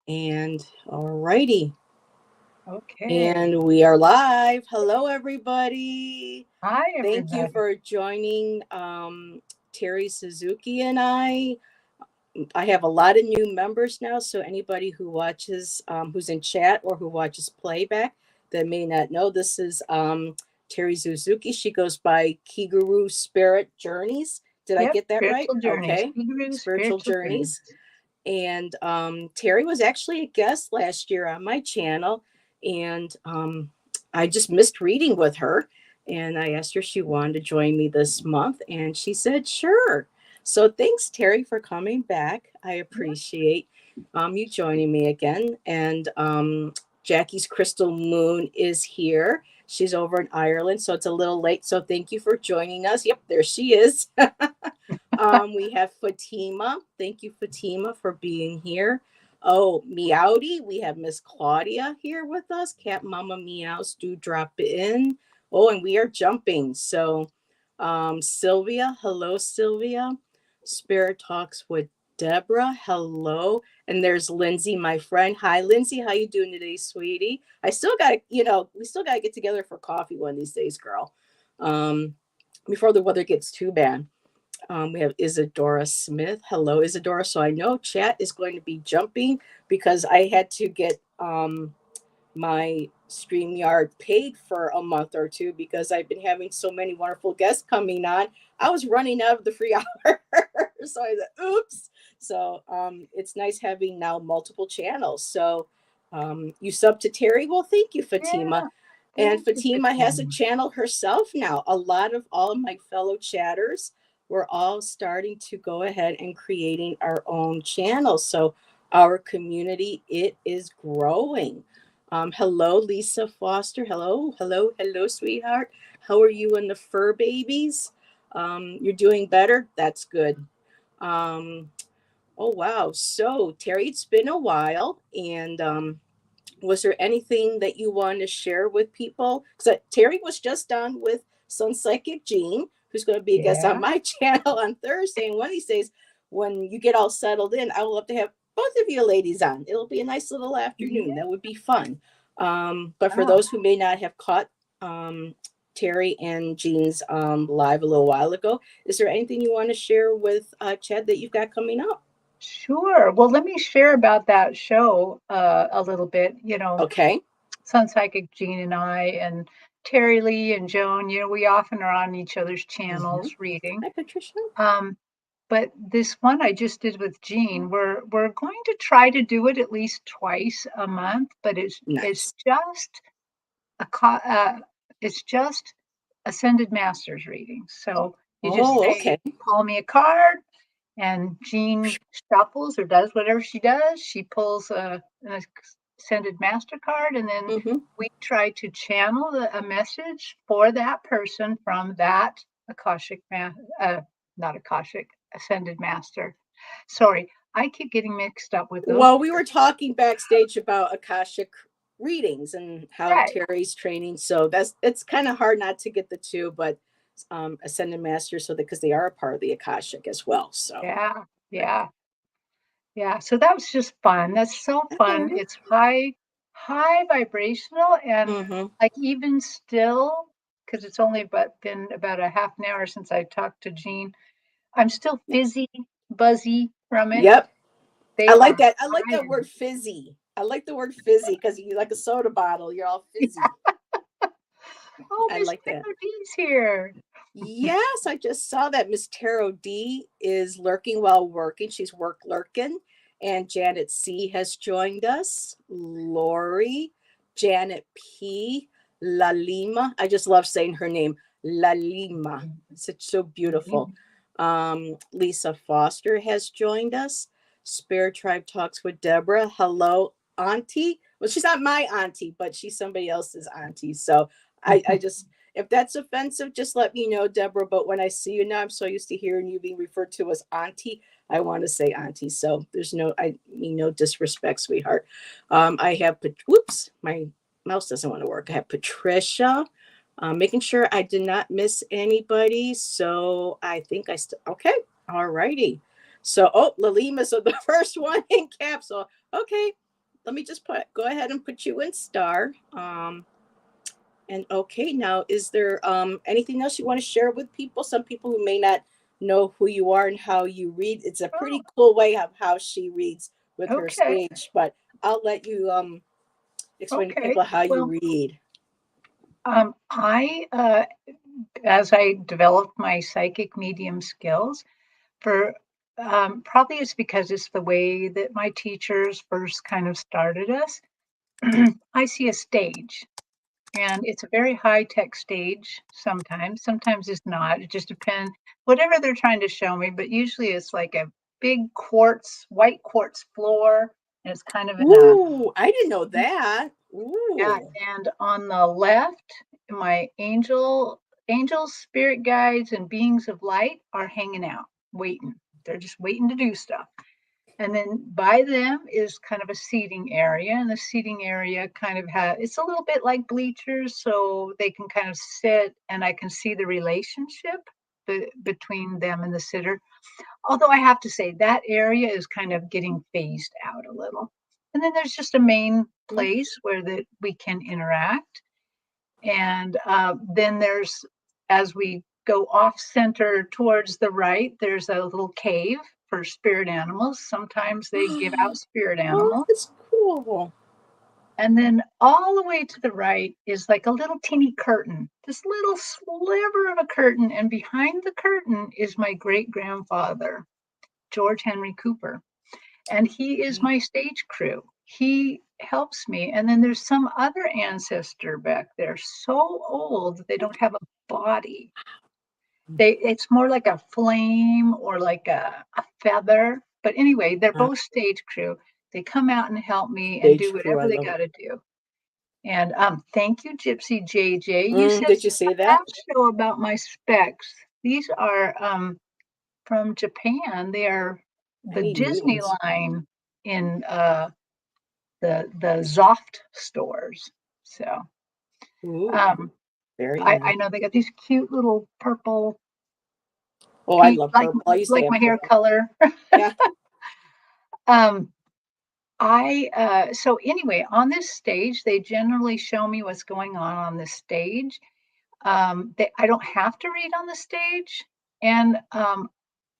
And all righty. Okay. And we are live. Hello, everybody. Hi, Thank you everybody. for joining Terry Suzuki and I. I have a lot of new members now, so anybody who watches, who's in chat or who watches playback that may not know, this is Terry Suzuki. She goes by Kiguru Spirit Journeys. Did I Yep, get that right? spiritual journeys. Okay. Guru Spiritual spiritual Journeys. journeys. And Terry was actually a guest last year on my channel, and I just missed reading with her. And I asked her if she wanted to join me this month, and she said sure. So thanks, Terry, for coming back. I Yep. appreciate you joining me again. And Jackie's Crystal Moon is here. She's over in Ireland, so it's a little late. So thank you for joining us. Yep, there she is. We have Fatima. Thank you, Fatima, for being here. Oh, Meowdy. We have Miss Claudia here with us. Cat Mama Meows do drop in. Oh, and we are jumping. So, Sylvia. Hello, Sylvia. Spirit Talks with Deborah. Hello. And there's Lindsay, my friend. Hi, Lindsay. How you doing today, sweetie? I still got to, we still got to get together for coffee one of these days, girl. Um, before the weather gets too bad. We have Isadora Smith. Hello, Isadora. So I know chat is going to be jumping because I had to get my StreamYard paid for a month or two because I've been having so many wonderful guests coming on. I was running out of the free hour. So I said, oops. So it's nice having now multiple channels. So you sub to Terry? Well, thank you, Fatima. Yeah. And Thank you, Fatima has a Fatima. channel herself now. A lot of all of my fellow chatters, we're all starting to go ahead and creating our own channels. So our community, it is growing. Hello, Lisa Foster. Hello, hello, hello, sweetheart. How are you and the fur babies? You're doing better? That's good. Um, oh, wow. So, Terry, it's been a while. And was there anything that you wanted to share with people? Because Terry was just on with Sun Psychic Jean, who's going to be a guest on Yeah. my channel on Thursday. And one of these days, when you get all settled in, I would love to have both of you ladies on. It'll be a nice little afternoon. Yeah. That would be fun. But for Oh, those who may not have caught Terry and Jean's live a little while ago, is there anything you want to share with Chad that you've got coming up? sure. Well, let me share about that show a little bit. Okay. Sun Psychic Jean and I and Terry Lee and Joan, we often are on each other's Mm-hmm. channels reading. Hi, Patricia. Um, But this one I just did with Jean, we're going to try to do it at least twice a month, but it's Nice. just a co- uh, it's just ascended masters reading. So you just Oh, say, okay. "Call me a card," and Jean shuffles or does whatever she does. She pulls an ascended master card, and then Mm-hmm. we try to channel a message for that person from that akashic not akashic ascended master. Sorry, I keep getting mixed up with those Well, we were words. talking backstage about Akashic readings and how Right. Terry's training. So that's it's kind of hard not to get the two, but Ascended Masters, so that because they are a part of the Akashic as well. So Yeah. right. Yeah. Yeah. So that was just fun. That's so fun. Oh. It's high vibrational and Mm-hmm. like even still, because it's only been about a half an hour since I talked to Jean, I'm still fizzy, buzzy from it. Yep. They I like are that. I like high. that word fizzy. I like the word fizzy because you like a soda bottle. You're all fizzy. Oh, I Miss like that. D's here. Yes, I just saw that Miss Tarot D is lurking while working. She's work lurking. And Janet C has joined us. Lori, Janet P, La Lima. I just love saying her name. La Lima. It's so beautiful. Lisa Foster has joined us. Spirit Tribe Talks with Deborah. Hello, Auntie. Well, she's not my auntie, but she's somebody else's auntie. So I just if that's offensive, just let me know, Deborah. But when I see you now, I'm so used to hearing you being referred to as auntie. I want to say auntie. So there's no, I mean, no disrespect, sweetheart. I have, whoops, my mouse doesn't want to work. I have Patricia, making sure I did not miss anybody. So I think okay. All righty. So, oh, Lalima's the first one in caps. So, okay. let me just go ahead and put you in star. And okay, now is there anything else you want to share with people? Some people who may not know who you are and how you read. It's a Oh, pretty cool way of how she reads with her okay. stage, but I'll let you explain to Okay. people how you Well, read. as I developed my psychic medium skills, for probably it's because it's the way that my teachers first kind of started us. I see a stage, and it's a very high tech stage sometimes. Sometimes it's not. It just depends, whatever they're trying to show me, but usually it's like a big white quartz floor, and it's kind of in a Ooh, I didn't know that. yeah, Ooh. and on the left, my angels, spirit guides, and beings of light are hanging out, waiting. They're just waiting to do stuff. And then by them is kind of a seating area, and the seating area kind of has it's a little bit like bleachers, so they can kind of sit, and I can see the relationship between them and the sitter. Although I have to say that area is kind of getting phased out a little. And then there's just a main Mm. place where that we can interact. And then there's, as we go off center towards the right, there's a little cave for spirit animals. Sometimes they give out spirit Oh, animals. that's cool. And then all the way to the right is like a little teeny curtain, this little sliver of a curtain. And behind the curtain is my great grandfather, George Henry Cooper. And he is my stage crew. He helps me. And then there's some other ancestor back there, so old they don't have a body. It's more like a flame or like a feather. But anyway, they're Uh, both stage crew. They come out and help me and do Stage crew, whatever I they love it. got to do. And thank you, Gypsy JJ. You Mm, said did you something say that? last show about my specs. These are from Japan. They are I the need new Disney ones. line in the Zoft stores. So Ooh, um, very I nice. know they got these cute little purple, Oh, I pink, love purple. I used to like have my hair purple. color. Yeah. um, I so anyway, on this stage, they generally show me what's going on this stage. I don't have to read on the stage, and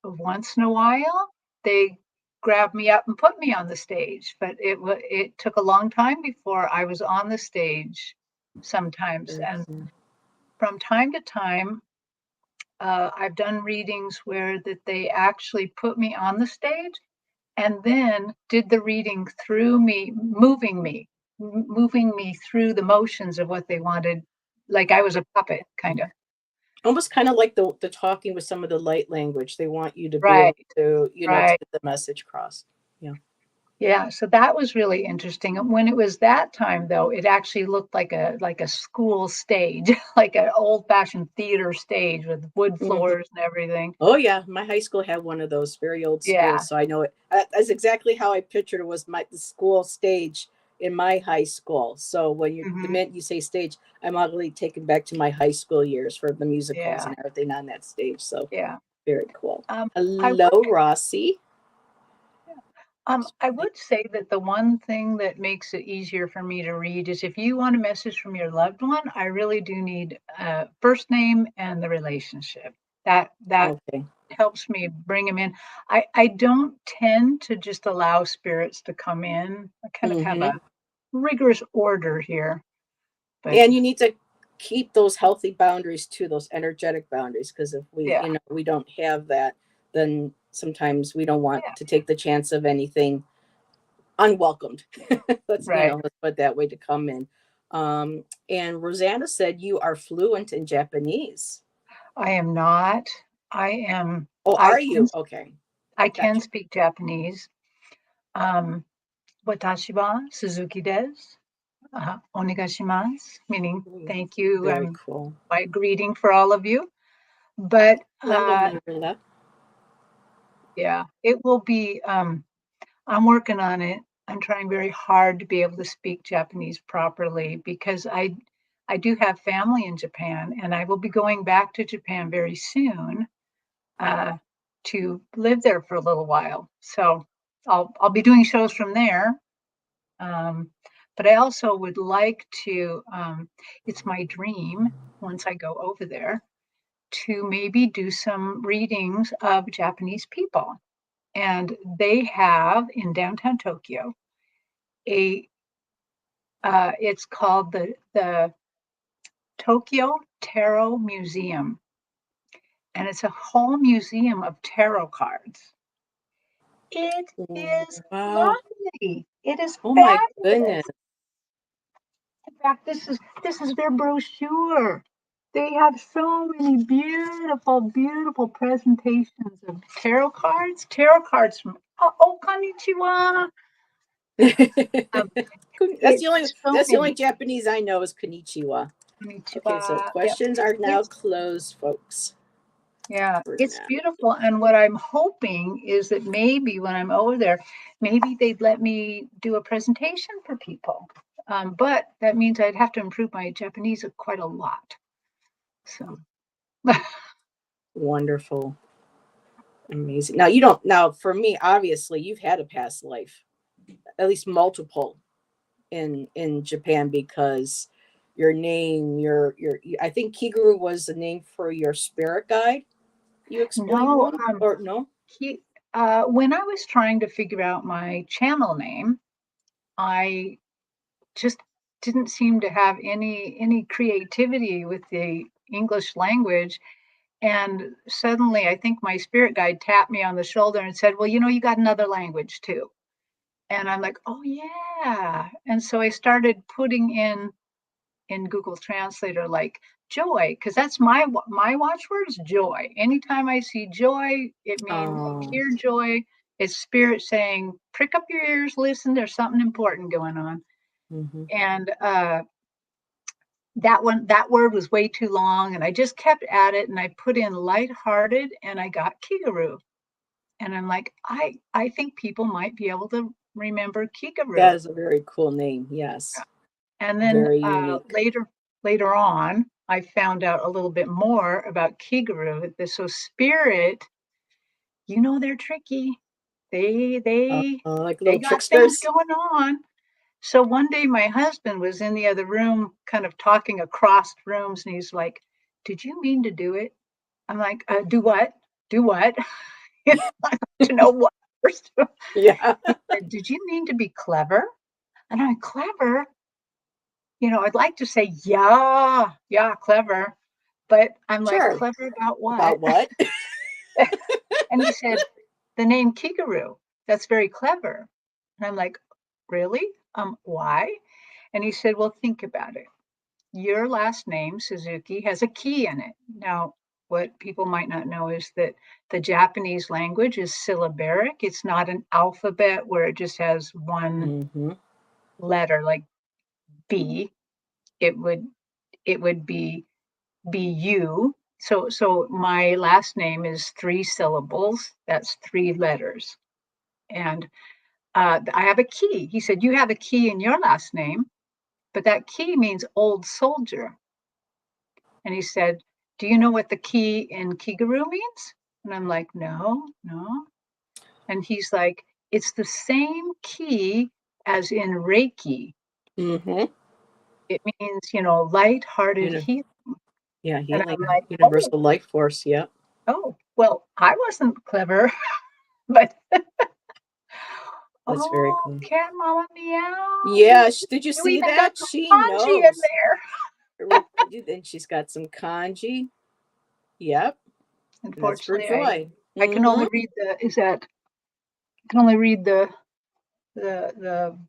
once in a while they grab me up and put me on the stage. But it took a long time before I was on the stage sometimes, Very and cool. from time to time, I've done readings where that they actually put me on the stage and then did the reading through me, moving me through the motions of what they wanted, like I was a puppet, kind of. Almost kind of like the talking with some of the light language. They want you to be able Right, to, to right. get the message across. Yeah. Yeah, so that was really interesting. And when it was that time, though, it actually looked like a school stage, like an old-fashioned theater stage with wood Hmm. floors and everything. Oh yeah, my high school had one of those very old Yeah. schools, so I know it. That's exactly how I pictured it was the school stage in my high school. So when the Hmm. minute you say stage, I'm already taken back to my high school years for the musicals Yeah. and everything on that stage. So Yeah. very cool. I Hello, would Rossi. I would say that the one thing that makes it easier for me to read is if you want a message from your loved one, I really do need first name and the relationship. That Okay. helps me bring them in. I don't tend to just allow spirits to come in. I kind of have a Hmm. rigorous order here, but And you need to keep those healthy boundaries too, those energetic boundaries, because if we, yeah, we don't have that, then sometimes we don't want yeah, to take the chance of anything unwelcomed. let's right. let's put it that way to come in. And Rosanna said you are fluent in Japanese. I am not. I am. Oh, I are can. you? Okay, I can gotcha. speak Japanese. Um, Watashi wa Suzuki desu. Onegashimasu, meaning Ooh, thank you. very cool. My greeting for all of you. But Lembo Manila. yeah, it will be. I'm working on it. I'm trying very hard to be able to speak Japanese properly because I do have family in Japan, and I will be going back to Japan very soon uh, to live there for a little while. So I'll be doing shows from there. But I also would like to, it's my dream once I go over there to maybe do some readings of Japanese people. And they have in downtown Tokyo a it's called the Tokyo Tarot Museum, and it's a whole museum of tarot cards. It is Wow. lovely. It is Oh my goodness. fabulous. In fact, this is their brochure. They have so many beautiful, beautiful presentations of tarot cards. Tarot cards from konnichiwa. Um, That's so the only many. Japanese I know is konnichiwa. Okay, so Konnichiwa. Yep. questions are now It's closed, folks. Yeah, For it's now. beautiful. And what I'm hoping is that maybe when I'm over there, maybe they'd let me do a presentation for people. But that means I'd have to improve my Japanese quite a lot. So, Wonderful. Amazing. Now you don't now for me, obviously, you've had a past life, at least multiple in Japan because your name, I think Kiguru was the name for your spirit guide you explained no, one or no? he, when I was trying to figure out my channel name, I just didn't seem to have any creativity with the English language. And suddenly, I think my spirit guide tapped me on the shoulder and said, "Well, you got another language too." And I'm like, "Oh, yeah." And so I started putting in Google Translator like joy, because that's my watchword is joy. Anytime I see joy, it means like Oh. hear joy. It's spirit saying, prick up your ears, listen, there's something important going on. Hmm. And that word was way too long, and I just kept at it, and I put in lighthearted, and I got Kigaru. And I'm like, I think people might be able to remember That Kigaru. is a very cool name. Yes. And then Very unique. later on, I found out a little bit more about Kigaru. So spirit, they're tricky. They they Like they little got things tricksters. going on. So one day my husband was in the other room, kind of talking across rooms, and he's like, "Did you mean to do it?" I'm like, "Do what? Do what?" To know what first. Yeah. He said, "Did you mean to be clever?" And I'm clever. I'd like to say, yeah, yeah, clever. But I'm like, Sure. clever about what? About what? And he said, the name Kigaru, that's very clever. And I'm like, really? Why? And he said, well, think about it. Your last name, Suzuki, has a key in it. Now, what people might not know is that the Japanese language is syllabaric. It's not an alphabet where it just has one Hmm. letter like B. It would it would be BU. So my last name is 3 syllables. That's 3 letters. And I have a key. He said, you have a key in your last name, but that key means old soldier. And he said, do you know what the key in Kigaru means? And I'm like, no, no. And he's like, it's the same key as in Reiki. Hmm. It means, light-hearted Uni- healing. yeah, And I'm healing. like, oh, Universal life force. Yeah. well, I wasn't clever, but That's very oh, cool. cat mama meow. You Yeah. Did you you see even got that? some She kanji in knows. there. And she's got some kanji. Yep. And that's for Unfortunately, joy. I can Hmm. only read I can only read the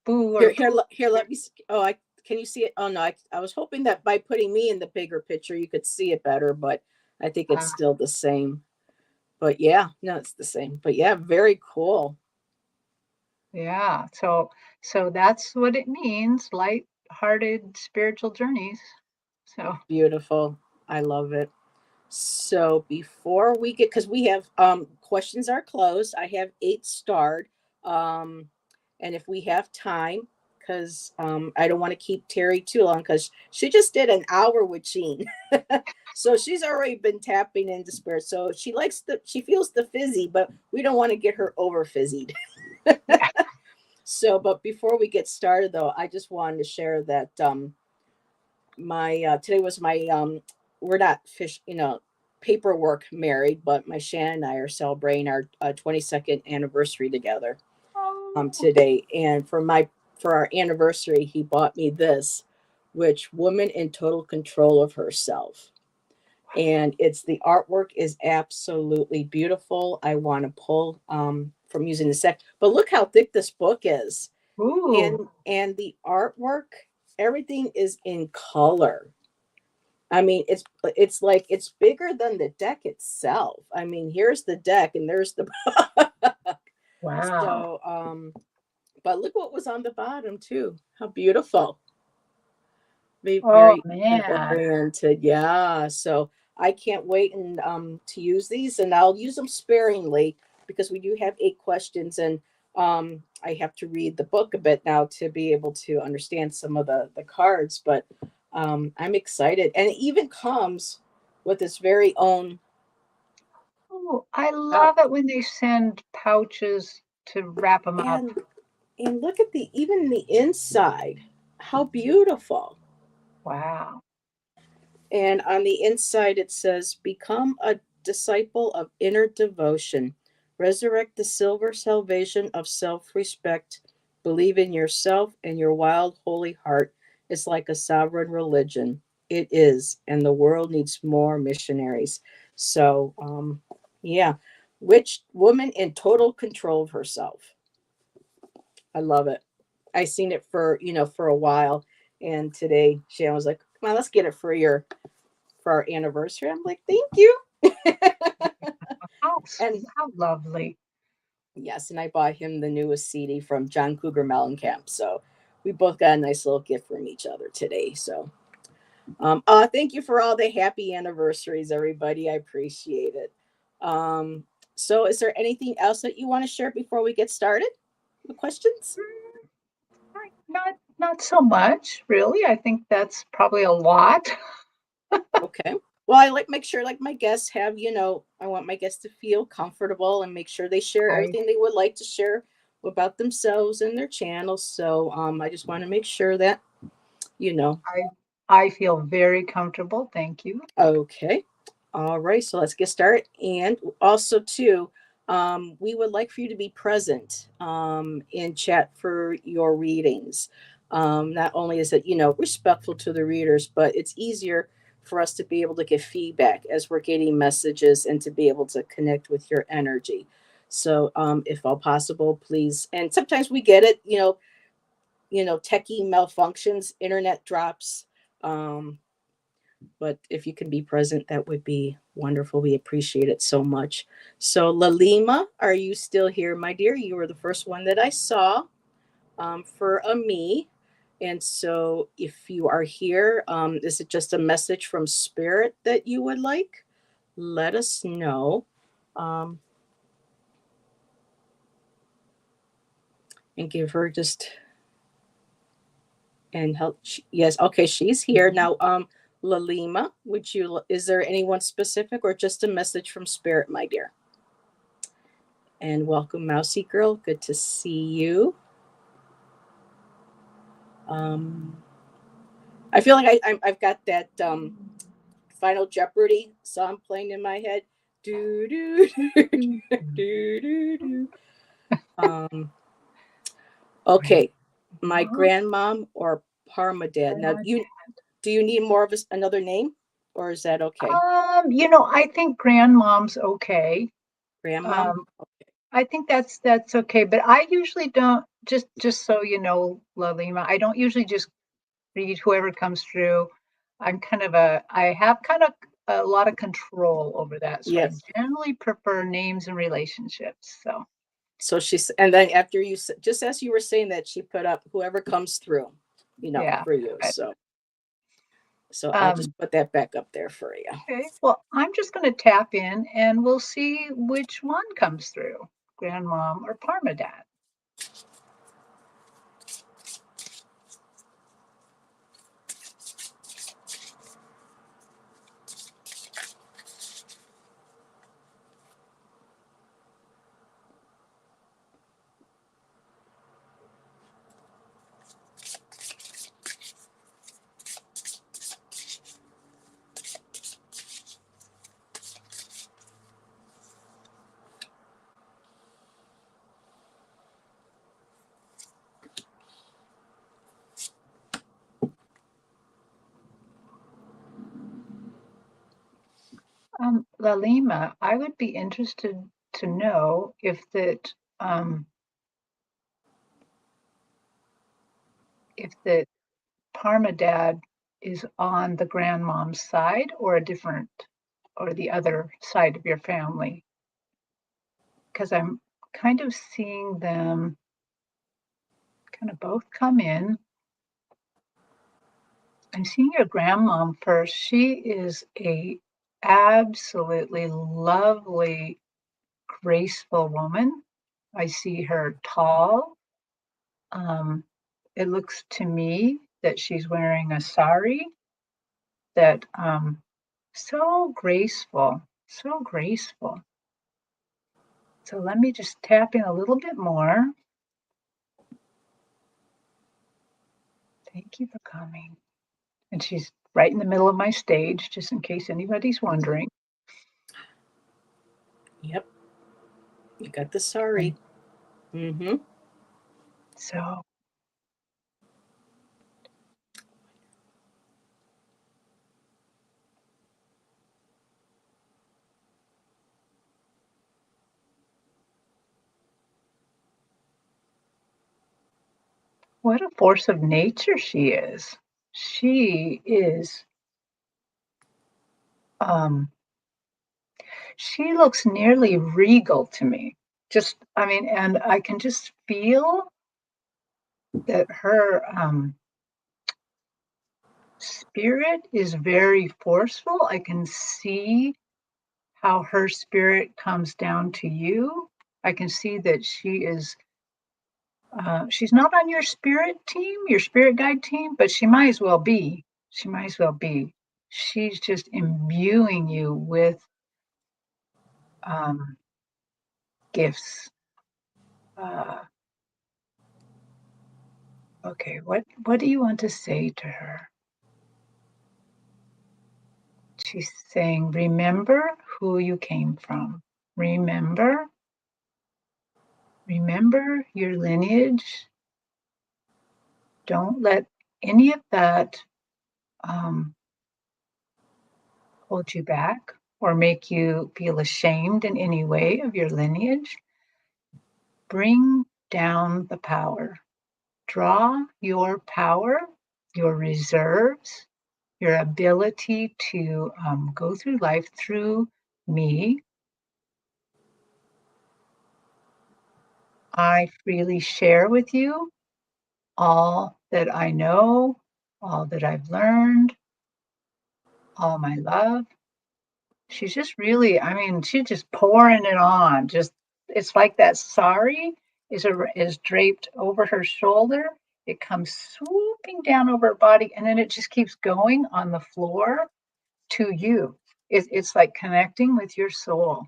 boo or poo. Here, let me. Oh, can you see it? Oh no, I was hoping that by putting me in the bigger picture, you could see it better, but I think it's Uh, still the same. But yeah, no, it's the same. But yeah, very cool. yeah. So that's what it means, light-hearted spiritual journeys. So Beautiful. I love it. So before we get, because we have questions are closed. I have 8 starred. Um, and if we have time, because I don't want to keep Terry too long, because she just did an hour with Jean. So she's already been tapping into spirit. So she feels the fizzy, but we don't want to get her over fizzied. yeah. So, but before we get started, though, I just wanted to share that my today was my we're not paperwork married, but my Shannon and I are celebrating our 22nd anniversary together Oh, today, and for our anniversary, he bought me this, which woman in total control of herself. And it's the artwork is absolutely beautiful. I want to pull from using the set, but look how thick this book is, ooh, and the artwork, everything is in color. I mean, it's like it's bigger than the deck itself. I mean, here's the deck and there's the wow. so but look what was on the bottom too. How beautiful. Oh Very and man. oriented. Yeah. So I can't wait and to use these, and I'll use them sparingly because we do have 8 questions, and I have to read the book a bit now to be able to understand some of the cards, but I'm excited. And it even comes with its very own Oh, I pouch. love it when they send pouches to wrap them up. And look at the even the inside. How beautiful. Wow. And on the inside, it says, become a disciple of inner devotion, resurrect the silver salvation of self respect, believe in yourself and your wild, holy heart. It's like a sovereign religion. It is, and the world needs more missionaries. So, yeah, which woman in total control of herself. I love it. I seen it for a while, and today Shannon was like, "Come on, let's get it for our anniversary." I'm like, thank you. And How lovely. yes, and I bought him the newest CD from John Cougar Mellencamp. So we both got a nice little gift from each other today. So thank you for all the happy anniversaries, everybody. I appreciate it. Um, so is there anything else that you want to share before we get started? The questions? Not so much, really. I think that's probably a lot. Okay. Well, I like make sure like my guests have, I want my guests to feel comfortable and make sure they share I everything they would like to share about themselves and their channels. So I just want to make sure that, you know, I I feel very comfortable, thank you. okay. All right, so let's get started. And also, too, we would like for you to be present in chat for your readings. Not only is it, respectful to the readers, but it's easier for us to be able to get feedback as we're getting messages and to be able to connect with your energy. So, if all possible, please. And sometimes we get it, techie malfunctions, internet drops. Um, but if you can be present, that would be wonderful. We appreciate it so much. So, Lalima, are you still here, my dear? You were the first one that I saw for a me. And so, if you are here, is it just a message from spirit that you would like? Let us know. Um, and give her just and help. Yes, okay, she's here now. Lalima, is there anyone specific or just a message from spirit, my dear? And welcome, Mousy Girl. Good to see you. Um, I feel like I've got that Final Jeopardy song playing in my head. Do do do do do do. Um, okay, my Grandma, grandmom or Parmadad. Now, grandma. do you need more of another name, or is that okay? I think grandmom's okay. Grandmom. Um, I think that's okay, but I usually don't just so you know, Lalima, I don't usually just read whoever comes through. I have kind of a lot of control over that, so I Yes. generally prefer names and relationships. So So she's, and then after just as you were saying that, she put up whoever comes through, yeah. for you. But, So I'll just um, put that back up there for you. okay. Well, I'm just going to tap in, and we'll see which one comes through, grandmom or parmadad. Lalima, I would be interested to know if the Parma dad is on the grandmom's side or a different or the other side of your family. Because I'm kind of seeing them kind of both come in. I'm seeing your grandmom first. She is a absolutely lovely, graceful woman. I see her tall. Um, it looks to me that she's wearing a sari that so graceful, so graceful. So let me just tap in a little bit more. Thank you for coming. And she's right in the middle of my stage, just in case anybody's wondering. Yep. You got the sorry. And Mm-hmm. so what a force of nature she is. She is, um, she looks nearly regal to me. Just, I mean, and I can just feel that her spirit is very forceful. I can see how her spirit comes down to you. I can see that she's not on your spirit team, your spirit guide team, but she might as well be. She might as well be. She's just imbuing you with um, gifts. Uh, okay, what do you want to say to her? She's saying, remember who you came from. Remember, remember your lineage. Don't let any of that um, hold you back or make you feel ashamed in any way of your lineage. Bring down the power. Draw your power, your reserves, your ability to go through life through me. I freely share with you all that I know, all that I've learned, all my love. She's just really, I mean, she's just pouring it on. Just it's like that sari is draped over her shoulder. It comes swooping down over her body, and then it just keeps going on the floor to you. It's like connecting with your soul.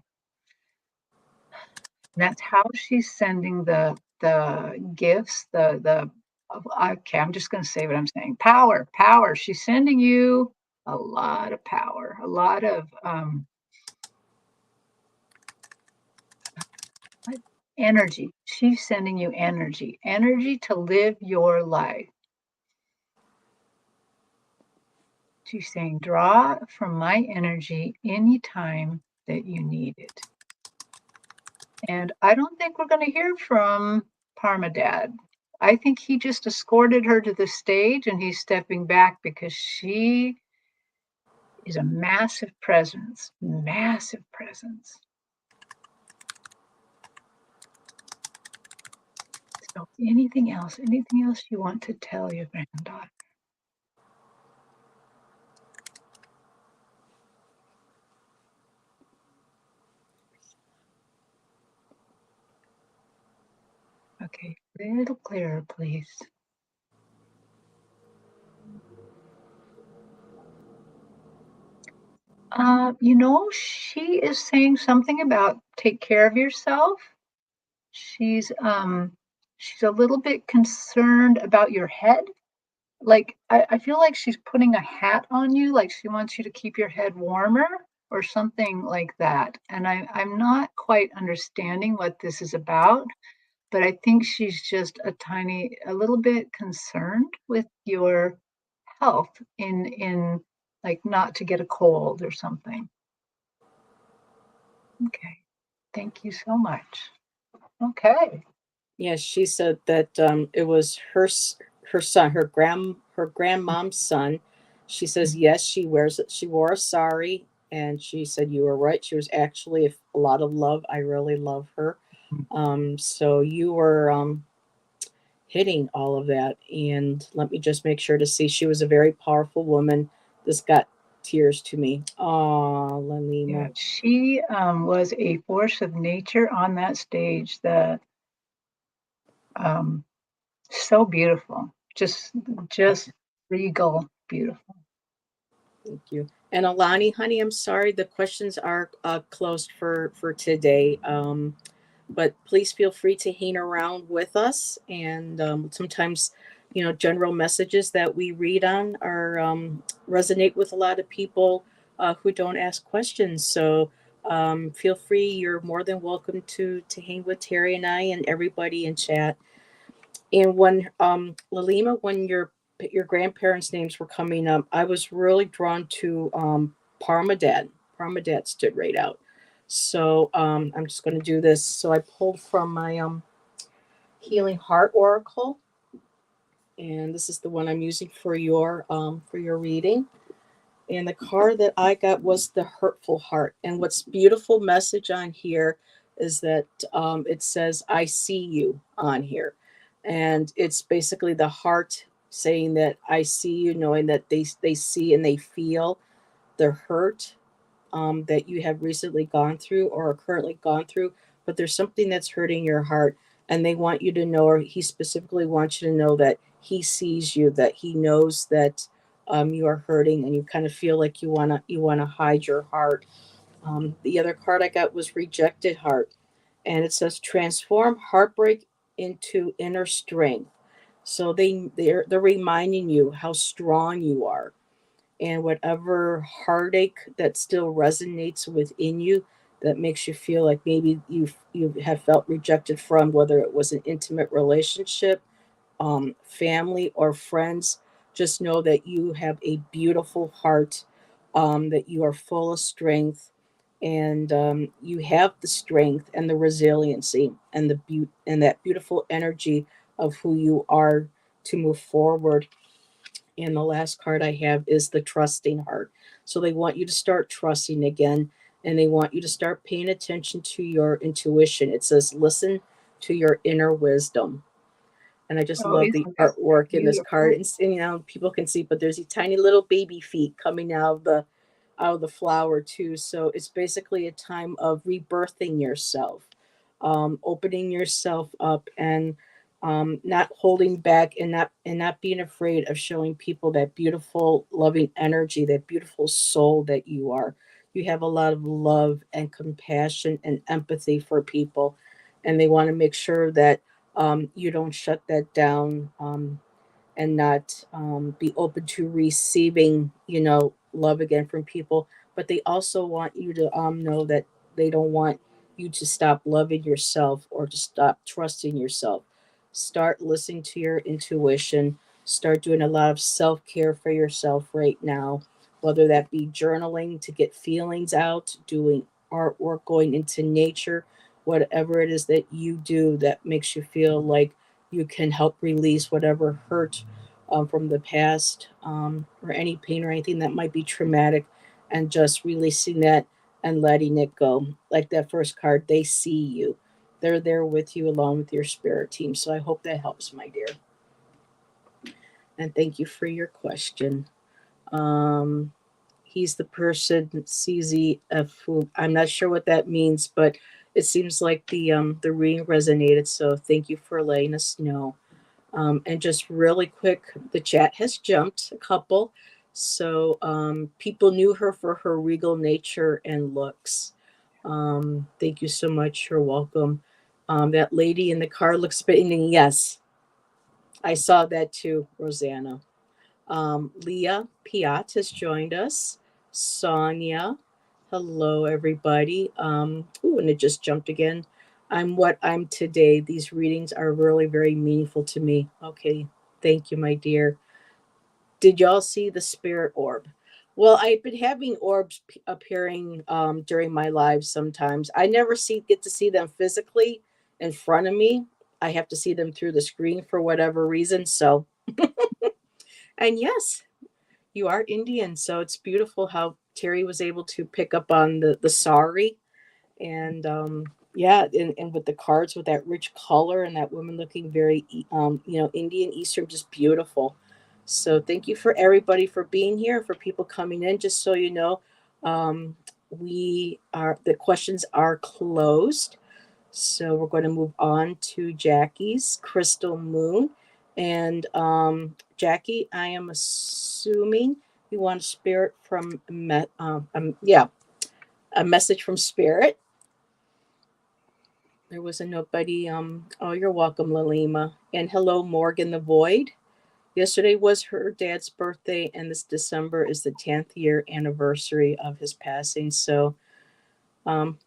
And that's how she's sending the gifts, the okay, I'm just going to say what I'm saying. Power, power. She's sending you a lot of power, a lot of energy. She's sending you energy, energy to live your life. She's saying, draw from my energy anytime that you need it. And I don't think we're going to hear from Parmadad. I think he just escorted her to the stage and he's stepping back because she is a massive presence, massive presence. So anything else you want to tell your granddaughter? Okay, a little clearer, please. She is saying something about take care of yourself. She's a little bit concerned about your head. Like I feel like she's putting a hat on you, like she wants you to keep your head warmer or something like that. And I'm not quite understanding what this is about, but I think she's just a little bit concerned with your health in like not to get a cold or something. Okay. Thank you so much. Okay. Yeah, she said that it was her son, her grandmom's son. She says yes, she wears it. She wore a sari, and she said you were right. She was actually a lot of love. I really love her. So you were hitting all of that, and let me just make sure to see. She was a very powerful woman. This got tears to me. Oh, Yeah, Lalima. she was a force of nature on that stage. The um, so beautiful, just regal, beautiful. Thank you. And Alani, honey, I'm sorry the questions are closed for today. But please feel free to hang around with us. And sometimes, general messages that we read on are resonate with a lot of people who don't ask questions. So feel free. You're more than welcome to hang with Terry and I and everybody in chat. And when Lalima, when your grandparents' names were coming up, I was really drawn to Parmadad. Parmadad stood right out. So I'm just going to do this. So I pulled from my Healing Heart Oracle, and this is the one I'm using for your reading. And the card that I got was the Hurtful Heart. And what's beautiful message on here is that it says, I see you on here. And it's basically the heart saying that I see you, knowing that they see and they feel the hurt that you have recently gone through or are currently gone through. But there's something that's hurting your heart. And they want you to know, or he specifically wants you to know that he sees you, that he knows that you are hurting, and you kind of feel like you wanna hide your heart. The other card I got was Rejected Heart, and it says transform heartbreak into inner strength. So they're reminding you how strong you are, and whatever heartache that still resonates within you that makes you feel like maybe you have felt rejected from, whether it was an intimate relationship, family, or friends, just know that you have a beautiful heart, that you are full of strength, and you have the strength and the resiliency and and that beautiful energy of who you are to move forward. And the last card I have is the Trusting Heart. So they want you to start trusting again, and they want you to start paying attention to your intuition. It says listen to your inner wisdom. And I just Oh, love the isn't that artwork in this card. beautiful? And people can see, but there's these tiny little baby feet coming out of the flower too. So it's basically a time of rebirthing yourself, opening yourself up, and not holding back, and not being afraid of showing people that beautiful, loving energy, that beautiful soul that you are. You have a lot of love and compassion and empathy for people, and they want to make sure that you don't shut that down. And not be open to receiving, love again from people. But they also want you to know that they don't want you to stop loving yourself or to stop trusting yourself. Start listening to your intuition. Start doing a lot of self care for yourself right now, whether that be journaling to get feelings out, doing artwork, going into nature, whatever it is that you do that makes you feel like you can help release whatever hurt from the past, or any pain or anything that might be traumatic, and just releasing that and letting it go. Like that first card, they see you. They're there with you along with your spirit team. So I hope that helps, my dear. And thank you for your question. Um, he's the person CZF who I'm not sure what that means, but it seems like the reading resonated. So thank you for letting us know. And just really quick, the chat has jumped a couple. So people knew her for her regal nature and looks. Thank you so much. You're welcome. That lady in the car looks spitting. Yes, I saw that too, Rosanna. Leah Piat has joined us. Sonia, hello everybody. Ooh, and it just jumped again. I'm what I'm today. These readings are really very meaningful to me. Okay, thank you, my dear. Did y'all see the spirit orb? Well, I've been having orbs appearing during my lives sometimes. I never get to see them physically in front of me. I have to see them through the screen for whatever reason. So, and yes, you are Indian, so it's beautiful how Terry was able to pick up on the sari and yeah, and with the cards with that rich color and that woman looking very Indian Eastern, just beautiful. So thank you for everybody for being here, for people coming in. Just so you know, um, we are the questions are closed. So we're going to move on to Jackie's Crystal Moon. And Jackie, I am assuming you want a spirit from, yeah, a message from spirit. There was a nobody. Oh, you're welcome, Lalima. And hello, Morgan the Void. Yesterday was her dad's birthday, and this December is the 10th year anniversary of his passing. So,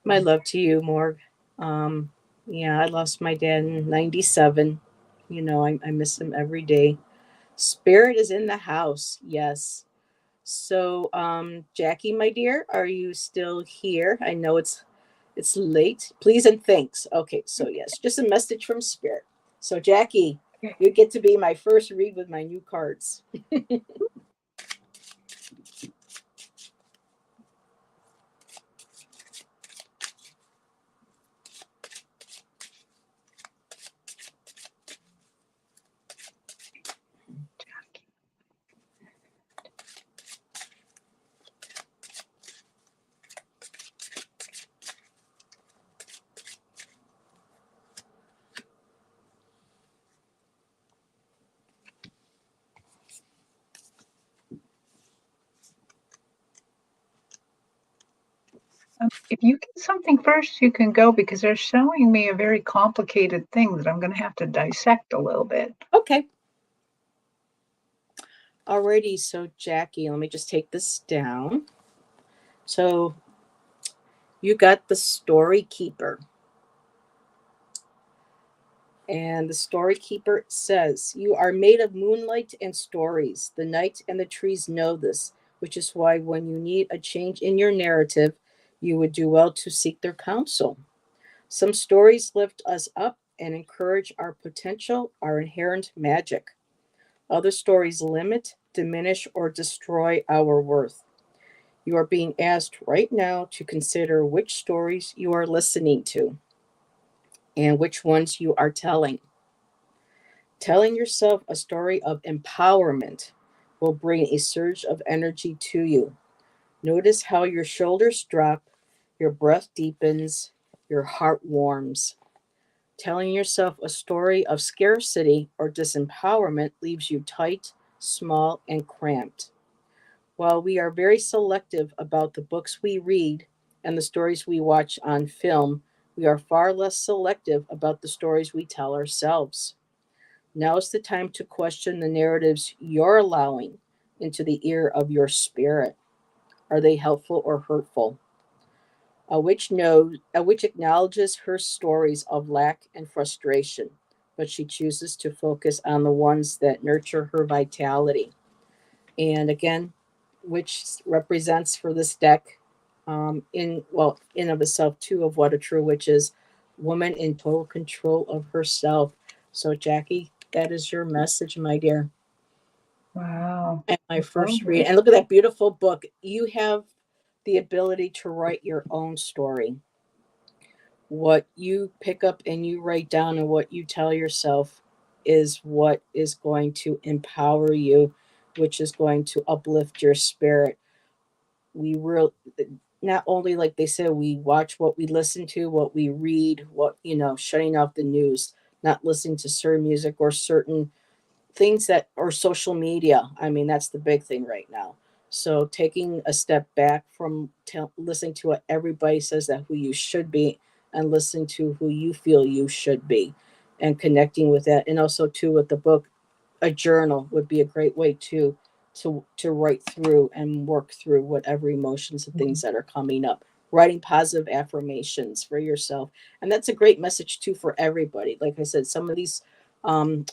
my love to you, Morg. Um, yeah, I lost my dad in 97. You know, I miss him every day. Spirit is in the house. Yes. So, Jackie, my dear, are you still here? I know it's late. Please and thanks. Okay, so yes, just a message from Spirit. So, Jackie, Okay. you get to be my first read with my new cards. If you get something first, you can go because they're showing me a very complicated thing that I'm going to have to dissect a little bit. Okay. Alrighty, so Jackie, let me just take this down. So you got the story keeper. And the story keeper says, "You are made of moonlight and stories. The night and the trees know this, which is why when you need a change in your narrative, you would do well to seek their counsel. Some stories lift us up and encourage our potential, our inherent magic. Other stories limit, diminish, or destroy our worth. You are being asked right now to consider which stories you are listening to and which ones you are telling. Telling yourself a story of empowerment will bring a surge of energy to you. Notice how your shoulders drop, your breath deepens, your heart warms. Telling yourself a story of scarcity or disempowerment leaves you tight, small, and cramped. While we are very selective about the books we read and the stories we watch on film, we are far less selective about the stories we tell ourselves. Now is the time to question the narratives you're allowing into the ear of your spirit. Are they helpful or hurtful? A witch acknowledges her stories of lack and frustration, but she chooses to focus on the ones that nurture her vitality. And again, which represents for this deck, in of itself too, of what a true witch is, woman in total control of herself. So Jackie, that is your message, my dear. Wow. And my first read, Okay. and look at that beautiful book. You have the ability to write your own story. What you pick up and you write down and what you tell yourself is what is going to empower you, which is going to uplift your spirit. We real Not only, like they said, we watch what we listen to, what we read, what, shutting off the news, not listening to certain music or certain things that or social media. I mean, that's the big thing right now. So taking a step back from listening to what everybody says that who you should be, and listening to who you feel you should be, and connecting with that. And also too, with the book, a journal would be a great way to write through and work through whatever emotions and things that are coming up. Writing positive affirmations for yourself, and that's a great message too for everybody. Like I said, some of these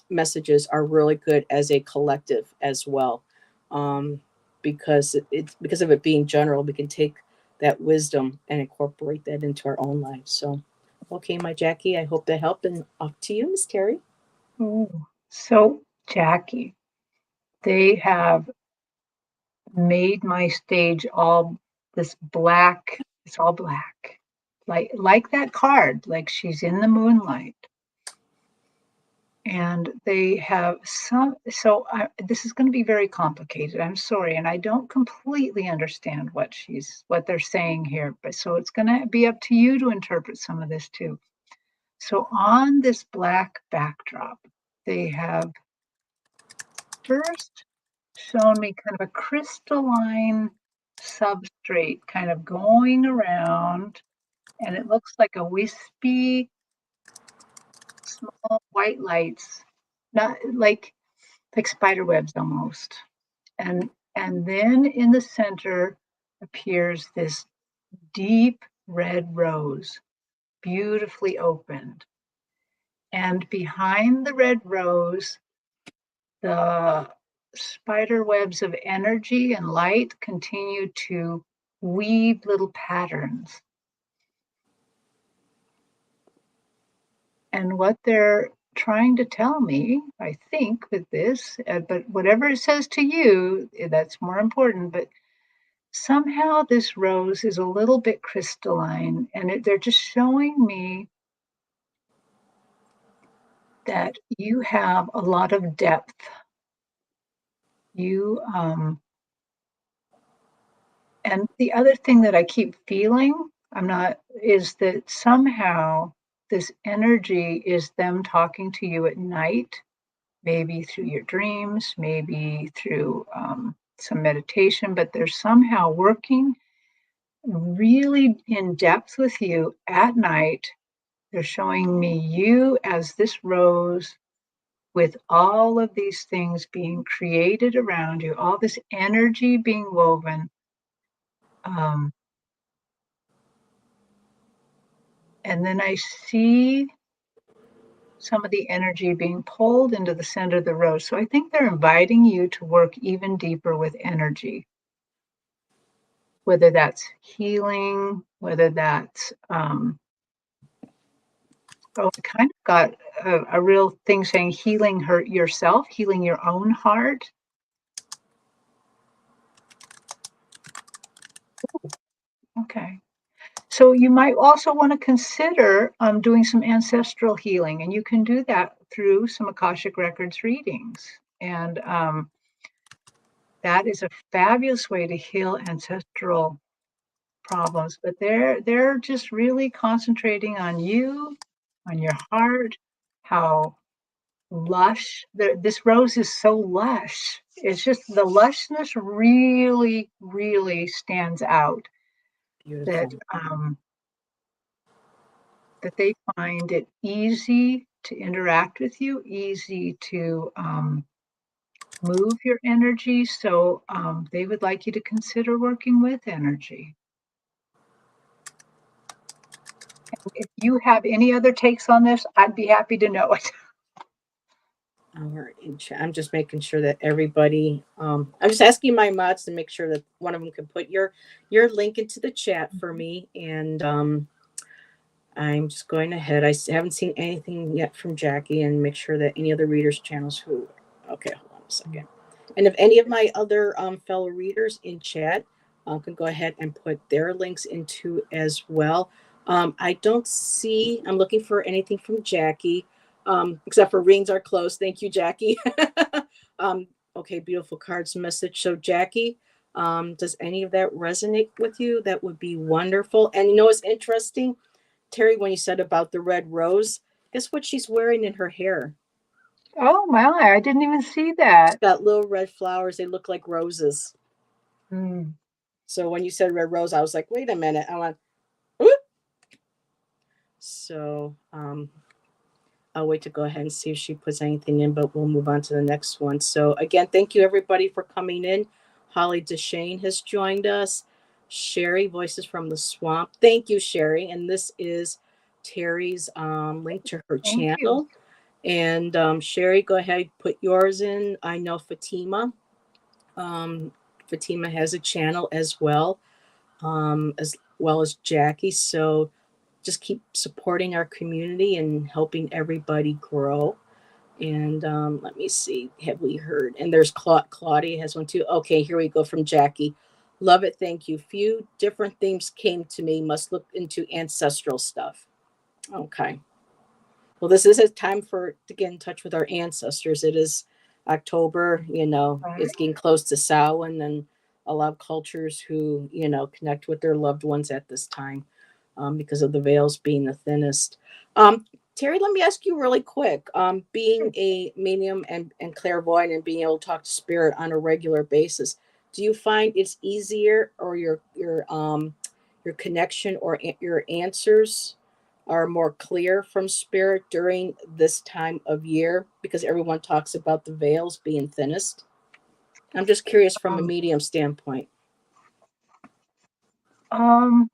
messages are really good as a collective as well. Um, because it's because of it being general, we can take that wisdom and incorporate that into our own lives. So, okay, my Jackie, I hope that helped. And off to you, Miss Terry. Ooh. So, Jackie, they have made my stage all this black. It's all black, like that card, like she's in the moonlight. And they have some. So this is going to be very complicated. I'm sorry, and I don't completely understand what they're saying here. But so it's going to be up to you to interpret some of this too. So on this black backdrop, they have first shown me kind of a crystalline substrate kind of going around, and it looks like a wispy, small white lights, not like spider webs almost. And then in the center appears this deep red rose, beautifully opened. And behind the red rose, the spider webs of energy and light continue to weave little patterns. And what they're trying to tell me, I think, with this, but whatever it says to you, that's more important. But somehow this rose is a little bit crystalline, and they're just showing me that you have a lot of depth. You And the other thing that I keep feeling, I'm not, is that somehow this energy is them talking to you at night, maybe through your dreams, maybe through some meditation, but they're somehow working really in depth with you at night. They're showing me you as this rose with all of these things being created around you, all this energy being woven. Um, and then I see some of the energy being pulled into the center of the rose. So I think they're inviting you to work even deeper with energy, whether that's healing, whether that's oh, I kind of got a real thing saying healing yourself, healing your own heart. Okay. So you might also want to consider doing some ancestral healing, and you can do that through some Akashic Records readings. And that is a fabulous way to heal ancestral problems. But they're just really concentrating on you, on your heart, how lush. This rose is so lush. It's just the lushness really, really stands out. That Beautiful. that they find it easy to interact with you, easy to move your energy. So they would like you to consider working with energy. If you have any other takes on this, I'd be happy to know it. I'm just making sure that everybody. I'm just asking my mods to make sure that one of them can put your link into the chat for me, and I'm just going ahead. Haven't seen anything yet from Jackie, and make sure that any other readers' channels who. Okay, hold on a second. And if any of my other fellow readers in chat can go ahead and put their links into as well. I don't see. I'm looking for anything from Jackie, except for rings are closed. Thank you, Jackie. um, okay, beautiful cards message. So, Jackie, does any of that resonate with you? That would be wonderful. And you know what's interesting? Terry, when you said about the red rose, guess what she's wearing in her hair? Oh my, I didn't even see She's that. got little red flowers. They look like roses. Mm. So when you said red rose, I was like, wait a minute. I went, whoop. So I'll wait to go ahead and see if she puts anything in, but we'll move on to the next one. So again, thank you everybody for coming in. Holly DeShane has joined us. Sherry, Voices from the Swamp. Thank you, Sherry. And this is Terry's link to her Thank you. channel. And Sherry, go ahead, put yours in. I know Fatima. Um, Fatima has a channel as well as Jackie. So just keep supporting our community and helping everybody grow. And let me see, have we heard? And there's Claudia has one too. Okay, here we go from Jackie. Love it, thank you. Few different themes came to me. Must look into ancestral stuff. Okay. Well, this is a time for to get in touch with our ancestors. It is October, Right. it's getting close to Samhain, and a lot of cultures who, connect with their loved ones at this time because of the veils being the thinnest. Um, Terry, let me ask you really quick. Being a medium and clairvoyant and being able to talk to spirit on a regular basis, do you find it's easier, or your connection or your answers are more clear from spirit during this time of year because everyone talks about the veils being thinnest? I'm just curious from a Um, medium standpoint. um,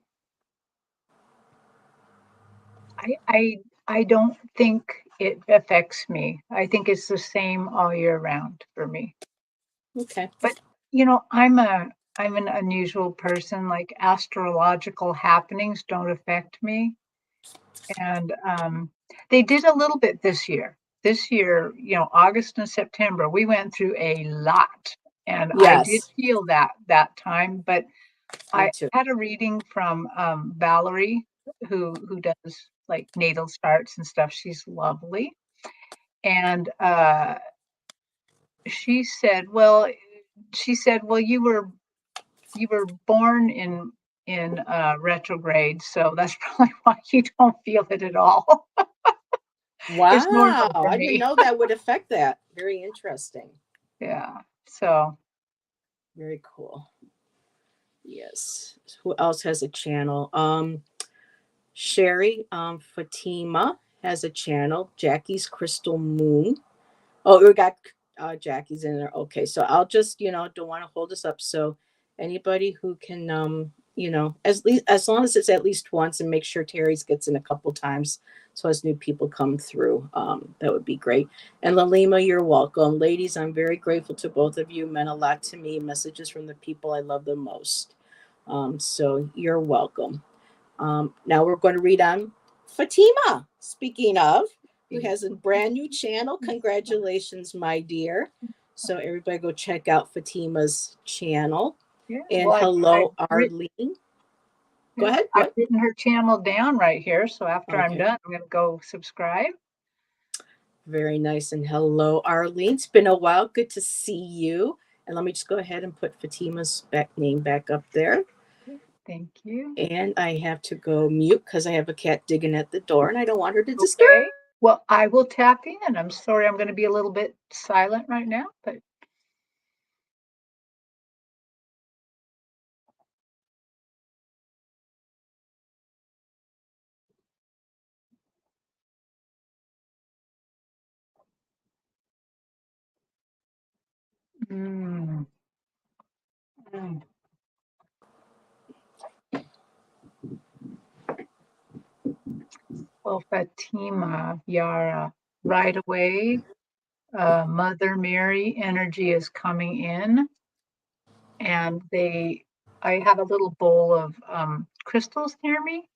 I don't think it affects me. I think it's the same all year round for me. Okay. But I'm an unusual person. Like astrological happenings don't affect me, and they did a little bit this year. This year, August and September, we went through a lot, and I did Yes, feel that time. But me I too. had a reading from Valerie, who does like natal charts and stuff. She's lovely, and she said, "Well, you were born in retrograde, so that's probably why you don't feel it at all." It's normal Wow, for I didn't me. know that would affect that. Very interesting. Yeah. So, Very cool. Yes. Who else has a channel? Sherry, Fatima has a channel. Jackie's Crystal Moon. Oh, we got Jackie's in there. Okay, so I'll just, don't want to hold us up. So anybody who can, as long as it's at least once, and make sure Terry's gets in a couple times, so as new people come through, that would be great. And Lalima, you're welcome, ladies. I'm very grateful to both of you. Meant a lot to me. Messages from the people I love the most. So you're welcome. Now we're going to read on Fatima. Speaking of, who has a brand new channel. Congratulations, my dear. So everybody go check out Fatima's channel. yeah. And Well, hello, Arlene. Go yeah, ahead. I've What? written her channel down right here. So after I'm Okay. done, I'm going to go subscribe. Very nice. And hello, Arlene. It's been a while. Good to see you. And let me just go ahead and put Fatima's name back up there. Thank you. And I have to go mute because I have a cat digging at the door and I don't want her to disturb. Okay. Well, I will tap in. I'm sorry I'm going to be a little bit silent right now, but mm, mm. Well, Fatima, Yara, right away, Mother Mary energy is coming in, and I have a little bowl of crystals near me,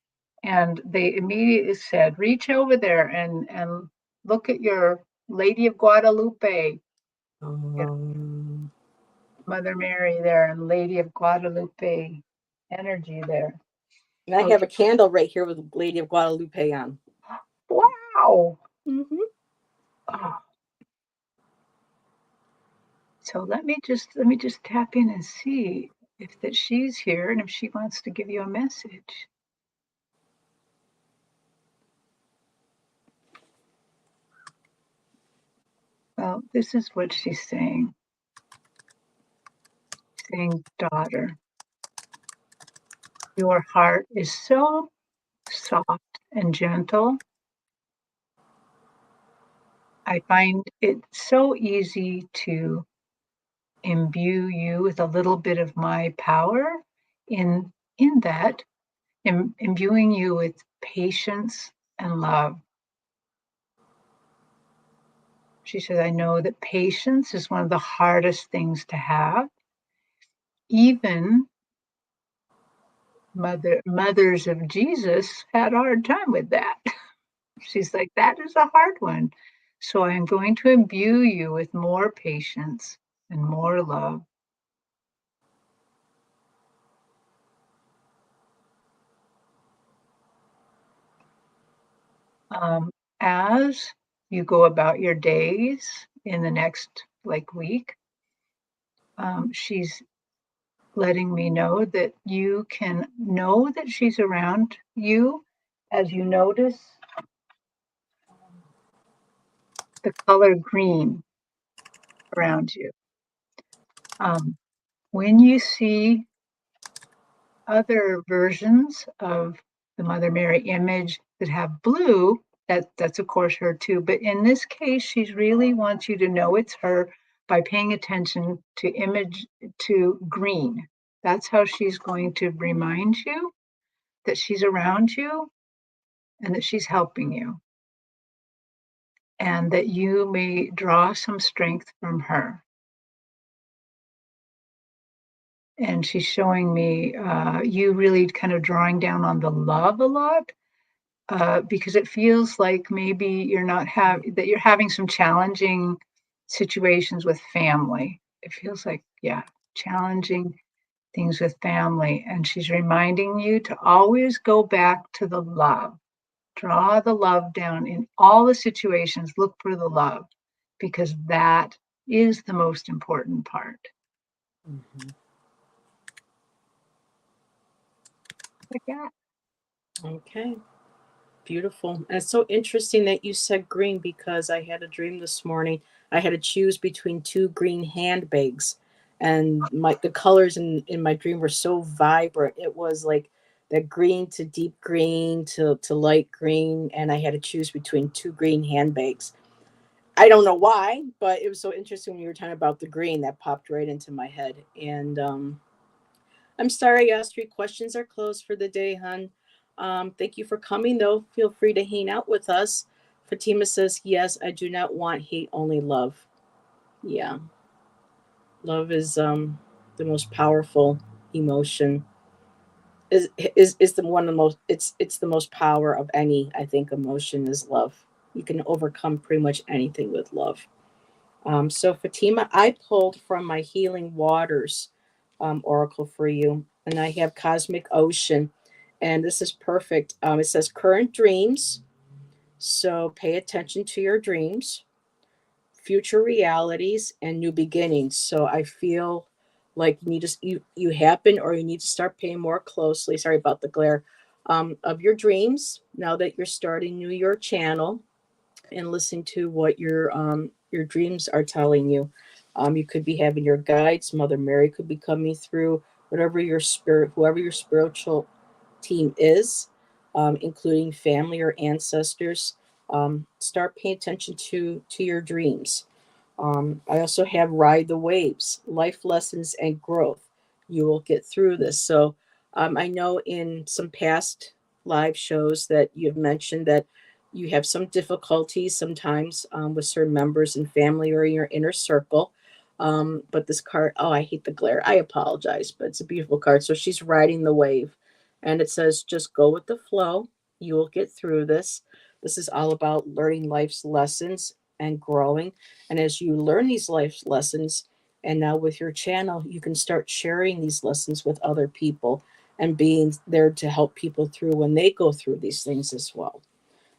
and they immediately said, reach over there and look at your Lady of Guadalupe, you know, Um, Mother Mary there, and Lady of Guadalupe energy there. and I have Okay. a candle right here with Lady of Guadalupe on. Wow. Mm-hmm. Oh, so let me just tap in and see if that she's here and if she wants to give you a message. Well, this is what she's saying. Saying, daughter, your heart is so soft and gentle. I find it so easy to imbue you with a little bit of my power in that, imbuing you with patience and love. She says, I know that patience is one of the hardest things to have. even mothers of Jesus had a hard time with that. She's like, "That is a hard one. So I'm going to imbue you with more patience and more love." Um, as you go about your days in the next like week, she's letting me know that you can know that she's around you as you notice the color green around you. Um, when you see other versions of the Mother Mary image that have blue, that's of course her too. But in this case, she's really wants you to know it's her by paying attention to image to green. That's how she's going to remind you that she's around you and that she's helping you and that you may draw some strength from her. And she's showing me you really kind of drawing down on the love a lot because it feels like maybe you're not that you're having some challenging situations with family. It feels like, yeah, challenging things with family. And she's reminding you to always go back to the love. Draw the love down in all the situations. Look for the love because that is the most important part. Mhm. Like that. Okay. Beautiful. And it's so interesting that you said green because I had a dream this morning. I had to choose between two green handbags, and the colors in my dream were so vibrant. It was like that green to deep green to light green, and I had to choose between two green handbags. I don't know why, but it was so interesting when you were talking about the green that popped right into my head. And I'm sorry, I asked 3 questions are closed for the day, hon. Thank you for coming, though. Feel free to hang out with us. Fatima says, yes, I do not want hate, only love. Yeah, love is the most powerful emotion. Is the one of the most it's the most power of any, I think, emotion is love. You can overcome pretty much anything with love. So Fatima, I pulled from my Healing Waters oracle for you, and I have Cosmic Ocean, and this is perfect. It says current dreams, so pay attention to your dreams, future realities, and new beginnings. So I feel like you happen or you need to start paying more closely. Sorry about the glare. Of your dreams now that you're starting New York channel and listen to what your dreams are telling you. You could be having your guides, Mother Mary could be coming through, whoever your spiritual team is, including family or ancestors. Start paying attention to your dreams. I also have ride the waves, life lessons and growth. You will get through this. So I know in some past live shows that you've mentioned that you have some difficulties sometimes with certain members and family or in your inner circle. But this card, oh, I hate the glare. I apologize, but it's a beautiful card. So she's riding the wave. And it says, just go with the flow. You will get through this. This is all about learning life's lessons and growing. And as you learn these life lessons, and now with your channel, you can start sharing these lessons with other people and being there to help people through when they go through these things as well.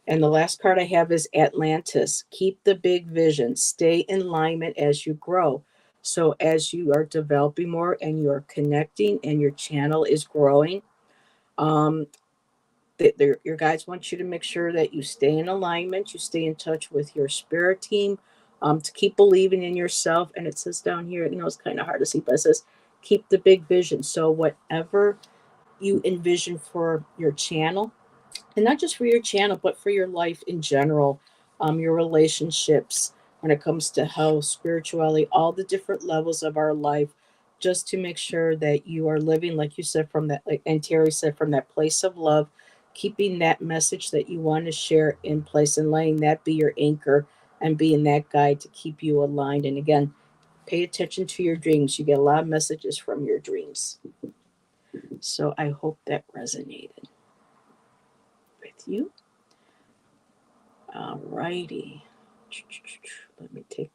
And the last card I have is Atlantis. Keep the big vision, stay in alignment as you grow. So, as you are developing more and you're connecting and your channel is growing, um, your guides want you to make sure that you stay in alignment, you stay in touch with your spirit team, to keep believing in yourself. And it says down here, it's kind of hard to see, but it says keep the big vision. So whatever you envision for your channel, and not just for your channel, but for your life in general, your relationships, when it comes to health, spirituality, all the different levels of our life, just to make sure that you are living, like you said, from that, like and Terry said, from that place of love, keeping that message that you want to share in place and letting that be your anchor and being that guide to keep you aligned. And again, Pay attention to your dreams. You get a lot of messages from your dreams. So I hope that resonated with you. Alrighty. Let me take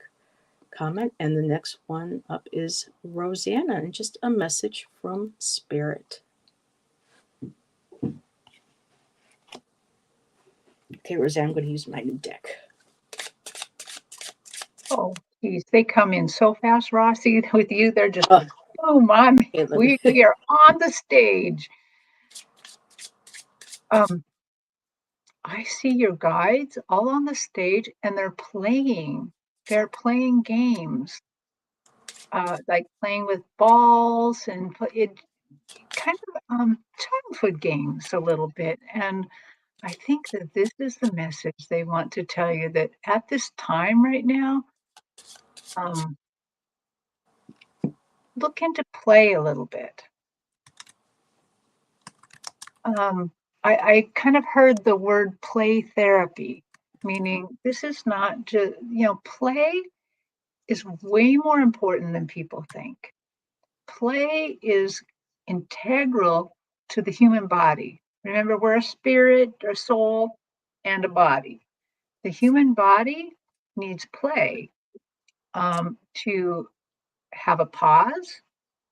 comment. And the next one up is Rosanna, and just a message from Spirit. Okay, Rosanna, I'm going to use my new deck. Oh, geez, they come in so fast, Rossi. With you, they're just Oh, boom on me. okay, let We me. are on the stage. Um, I see your guides all on the stage, and they're playing. They're playing games, like playing with balls and it kind of childhood games a little bit. And I think that this is the message they want to tell you that at this time right now, um, look into play a little bit. Um, I kind of heard the word play therapy, meaning this is not just, play is way more important than people think. Play is integral to the human body. Remember, we're a spirit, a soul, and a body. The human body needs play to have a pause.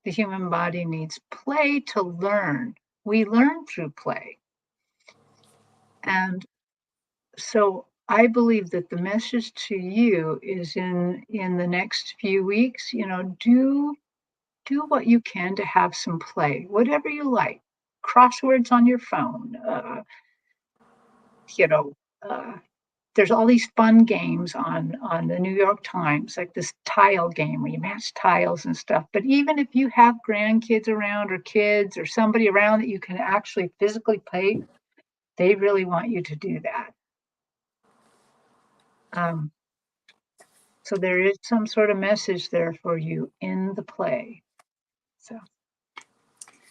The human body needs play to learn. We learn through play. And so I believe that the message to you is in the next few weeks, do what you can to have some play, whatever you like. Crosswords on your phone, you know, uh, there's all these fun games on the New York Times, like this tile game where you match tiles and stuff. But even if you have grandkids around or kids or somebody around that you can actually physically play, they really want you to do that. Um, so there is some sort of message there for you in the play. So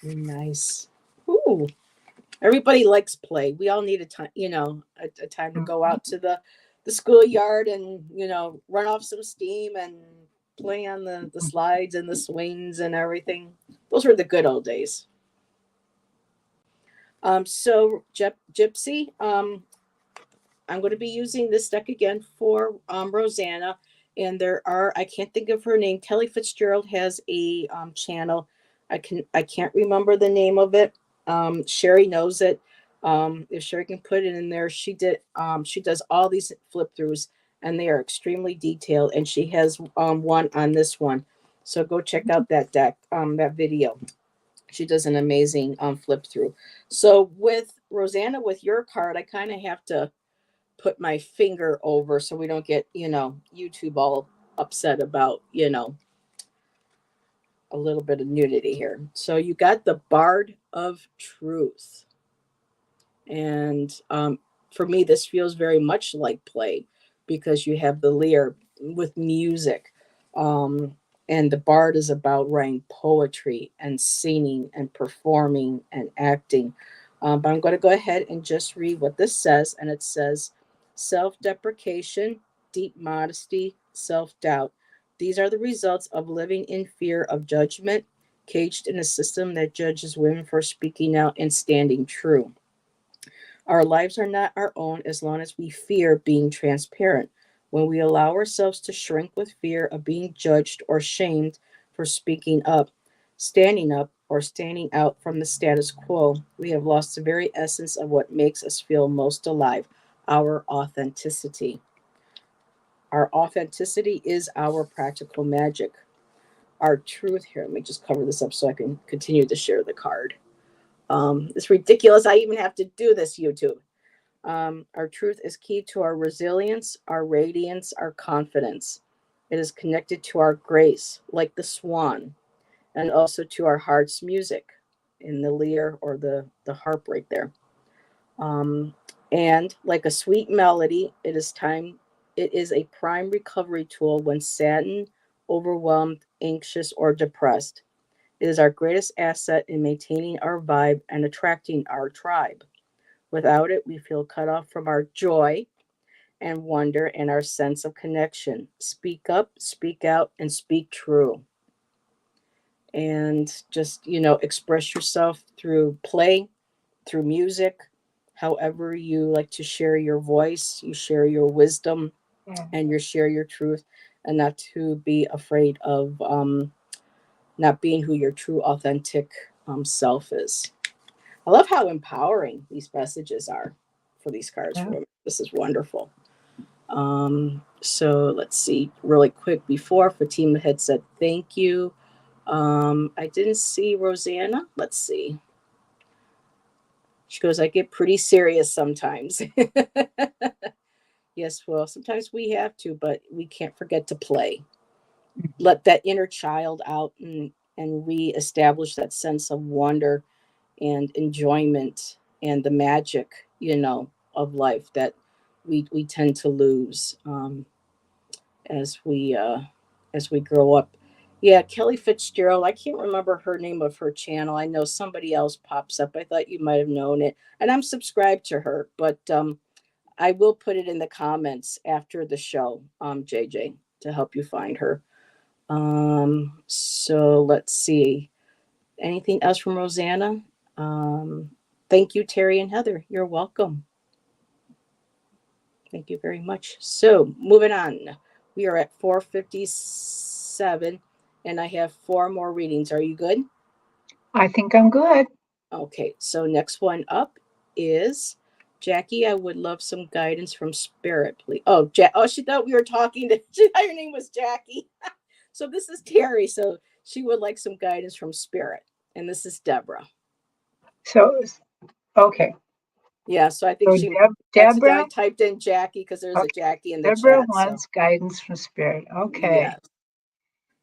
Nice. Ooh, everybody likes play. We all need a time, a time to go mhm. out to the schoolyard and run off some steam and play on the slides and the swings and everything. Those were the good old days. So Gypsy, I'm going to be using this deck again for Rosanna. And I can't think of her name. Kelly Fitzgerald has a channel. I can't remember the name of it. Sherry knows it. If Sherry can put it in there, she does all these flip throughs, and they are extremely detailed. And she has one on this one. So go check out that deck, that video. She does an amazing flip through. So with Rosanna, with your card, I kind of have to put my finger over so we don't get, YouTube all upset about, a little bit of nudity here. So you got the Bard of Truth. And for me, this feels very much like play because you have the lyre with music. Um, and the bard is about writing poetry and singing and performing and acting. But I'm going to go ahead and just read what this says. And it says self deprecation, deep modesty, self doubt. These are the results of living in fear of judgment, caged in a system that judges women for speaking out and standing true. Our lives are not our own as long as we fear being transparent. When we allow ourselves to shrink with fear of being judged or shamed for speaking up, standing up, or standing out from the status quo, we have lost the very essence of what makes us feel most alive, our authenticity. Our authenticity is our practical magic. Our truth here, let me just cover this up so I can continue to share the card. It's ridiculous. I even have to do this, YouTube. Our truth is key to our resilience, our radiance, our confidence. It is connected to our grace, like the swan, and also to our heart's music in the lyre or the harp right there. Um, and like a sweet melody, it is a prime recovery tool when saddened, overwhelmed, anxious, or depressed. It is our greatest asset in maintaining our vibe and attracting our tribe. Without it, we feel cut off from our joy and wonder and our sense of connection. Speak up, speak out, and speak true. And just, express yourself through play, through music, however you like to share your voice, you share your wisdom, Yeah. and you share your truth, and not to be afraid of not being who your true, authentic self is. I love how empowering these messages are for these cards. Yeah. For women. This is wonderful. So let's see, really quick before Fatima had said thank you. I didn't see Rosanna. Let's see. She goes, I get pretty serious sometimes. Yes, well, sometimes we have to, but we can't forget to play. Let that inner child out and reestablish that sense of wonder and enjoyment and the magic, of life that we tend to lose as we grow up. Yeah, Kelly Fitzgerald. I can't remember her name of her channel. I know somebody else pops up. I thought you might have known it, and I'm subscribed to her. But I will put it in the comments after the show, JJ, to help you find her. So let's see. Anything else from Rosanna? Um, Thank you, Terry and Heather. You're welcome. Thank you very much. So moving on. We are at 4:57, and I have four more readings. Are you good? I think I'm good. Okay, so next one up is Jackie. I would love some guidance from Spirit, please. Oh, she thought we were talking to. She thought your name was Jackie. So this is Terry. So she would like some guidance from Spirit, and this is Deborah. So, okay. Yeah, so I think So she Deborah, accidentally typed in Jackie because there's a okay. Jackie in the Deborah chat. So wants guidance from spirit. Okay. yes,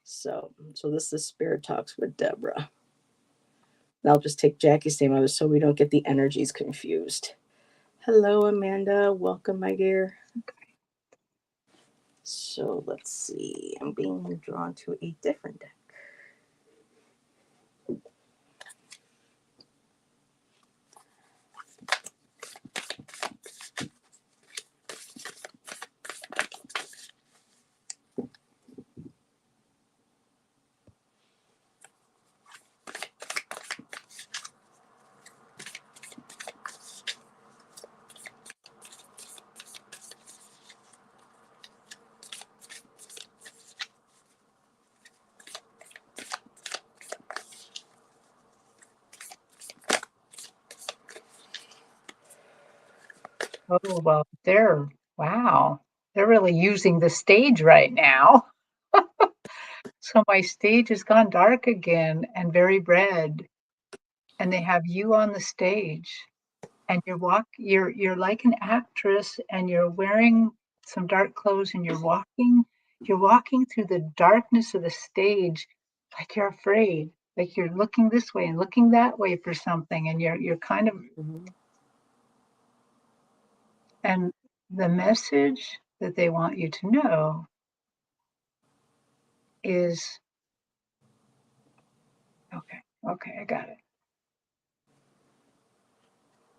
so this is Spirit Talks with Deborah. I'll just take Jackie's name out so we don't get the energies confused. Hello, Amanda. Welcome, my dear. So let's see. I'm being drawn to a different deck. Oh, well, wow. They're really using the stage right now. So my stage has gone dark again and very red. And they have you on the stage. And you're like an actress and you're wearing some dark clothes and you're walking through the darkness of the stage like you're afraid, like you're looking this way and looking that way for something, and you're kind of, Mm-hmm. and the message that they want you to know is, okay, okay, I got it.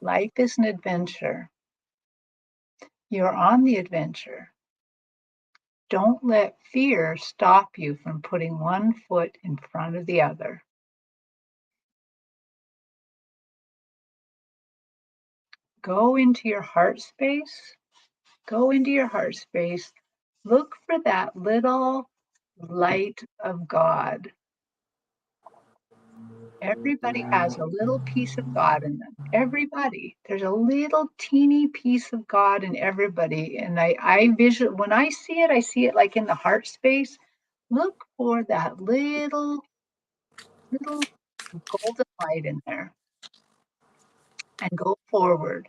Life is an adventure. You're on the adventure. Don't let fear stop you from putting one foot in front of the other. Go into your heart space. Go into your heart space. Look for that little light of God. Everybody has a little piece of God in them. Everybody. There's a little teeny piece of God in everybody. And when I see it like in the heart space. Look for that little golden light in there and go forward.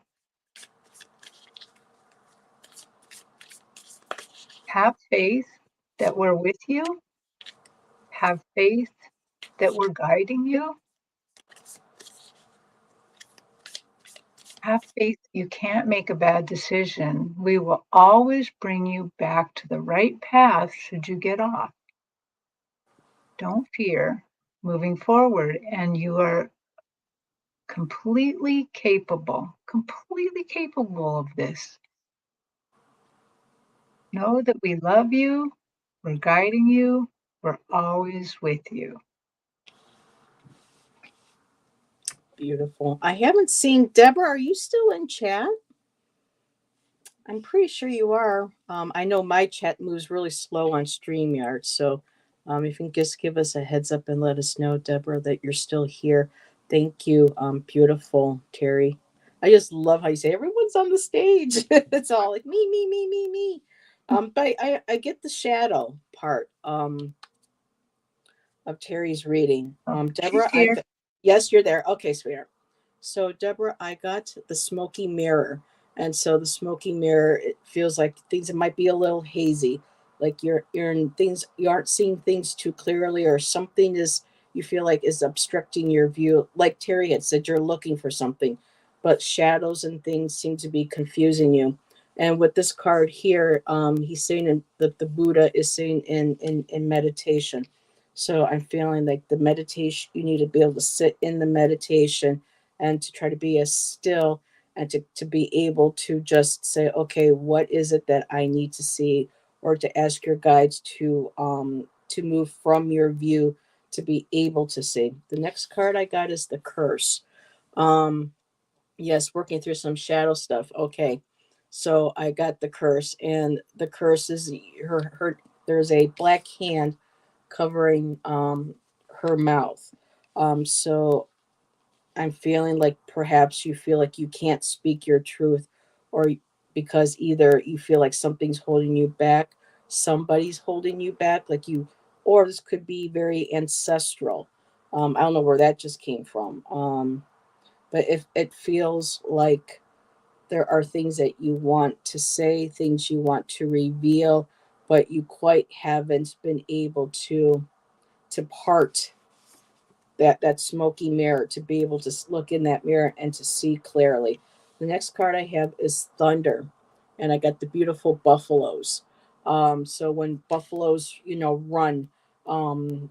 Have faith that we're with you. Have faith that we're guiding you. Have faith you can't make a bad decision. We will always bring you back to the right path should you get off. Don't fear moving forward, and you are completely capable of this. Know that we love you, we're guiding you, we're always with you. Beautiful. I haven't seen Deborah. Are you still in chat? I'm pretty sure you are. I know my chat moves really slow on StreamYard, so if you can just give us a heads up and let us know, Deborah, that you're still here. Thank you, beautiful Terry. I just love how you say everyone's on the stage. It's all like me, me, me, me, me. But I get the shadow part. Of Terry's reading. Oh, she's Deborah, here. yes, you're there. Okay, sweetheart. So, Deborah, I got the smoky mirror. And so the smoky mirror, it feels like things that might be a little hazy. Like you're in things, you aren't seeing things too clearly, or something is, you feel like is obstructing your view. Like Terry had said, you're looking for something, but shadows and things seem to be confusing you. And with this card here, he's saying that the Buddha is saying in meditation. So I'm feeling like the meditation, you need to be able to sit in the meditation and to try to be as still and to be able to just say, okay, what is it that I need to see? Or to ask your guides to move from your view to be able to see. The next card I got is the curse. Um, yes, working through some shadow stuff. Okay. So I got the curse, and the curse is her there's a black hand covering her mouth. So I'm feeling like perhaps you feel like you can't speak your truth, or because either you feel like something's holding you back, somebody's holding you back, like you, or this could be very ancestral. I don't know where that just came from. But if it feels like there are things that you want to say, things you want to reveal, but you quite haven't been able to part that smoky mirror, to be able to look in that mirror and to see clearly. The next card I have is thunder, and I got the beautiful buffaloes. So when buffaloes, run,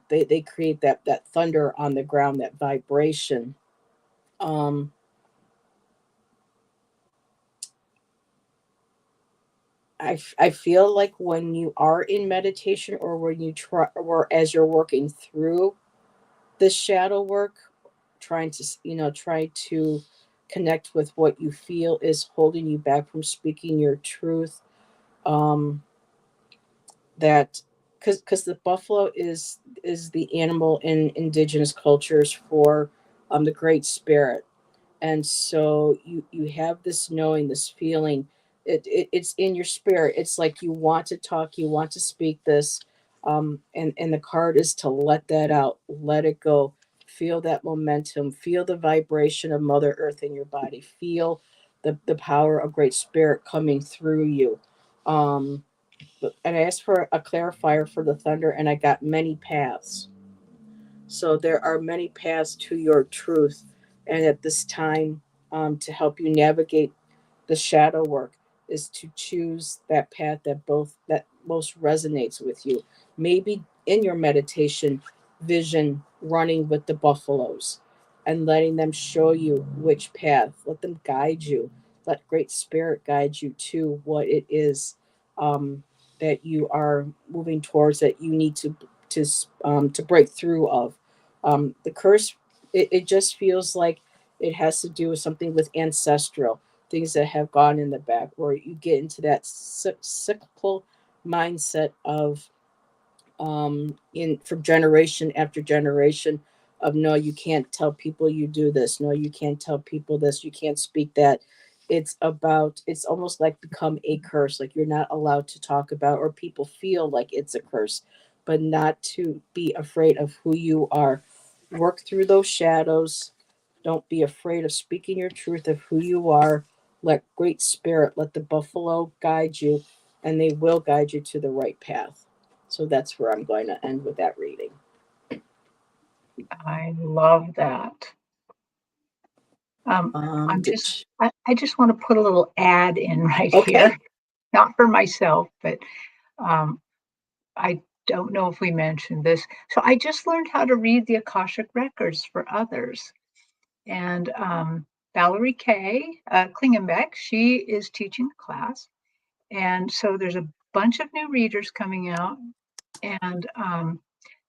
they create that thunder on the ground, that vibration. Um, I feel like when you are in meditation, or when you try, or as you're working through this shadow work, trying to try to connect with what you feel is holding you back from speaking your truth, um that because the buffalo is the animal in indigenous cultures for the great spirit. And so you have this knowing, this feeling, it's in your spirit. It's like you want to talk, you want to speak this, and the card is to let that out, let it go, feel that momentum, feel the vibration of Mother Earth in your body, feel the power of great spirit coming through you. And I asked for a clarifier for the thunder, and I got many paths. So there are many paths to your truth. And at this time, to help you navigate the shadow work, is to choose that path that most resonates with you. Maybe in your meditation vision, running with the buffaloes and letting them show you which path. Let them guide you. Let Great Spirit guide you to what it is, that you are moving towards, that you need to break through of. The curse, it just feels like it has to do with something with ancestral things that have gone in the back, where you get into that cyclical mindset of, in from generation after generation, of no, you can't tell people you do this, no, you can't tell people this, you can't speak that. It's almost like become a curse, like you're not allowed to talk about, or people feel like it's a curse, but not to be afraid of who you are. Work through those shadows. Don't be afraid of speaking your truth of who you are. Let Great Spirit, let the buffalo guide you, and they will guide you to the right path. So that's where I'm going to end with that reading. I love that. Um, Um, I'm did just, I just want to put a little ad in right okay, here, not for myself, but um, I don't know if we mentioned this. So I just learned how to read the Akashic records for others. And Valerie Kay Klingenbeck, she is teaching a class. And so there's a bunch of new readers coming out, and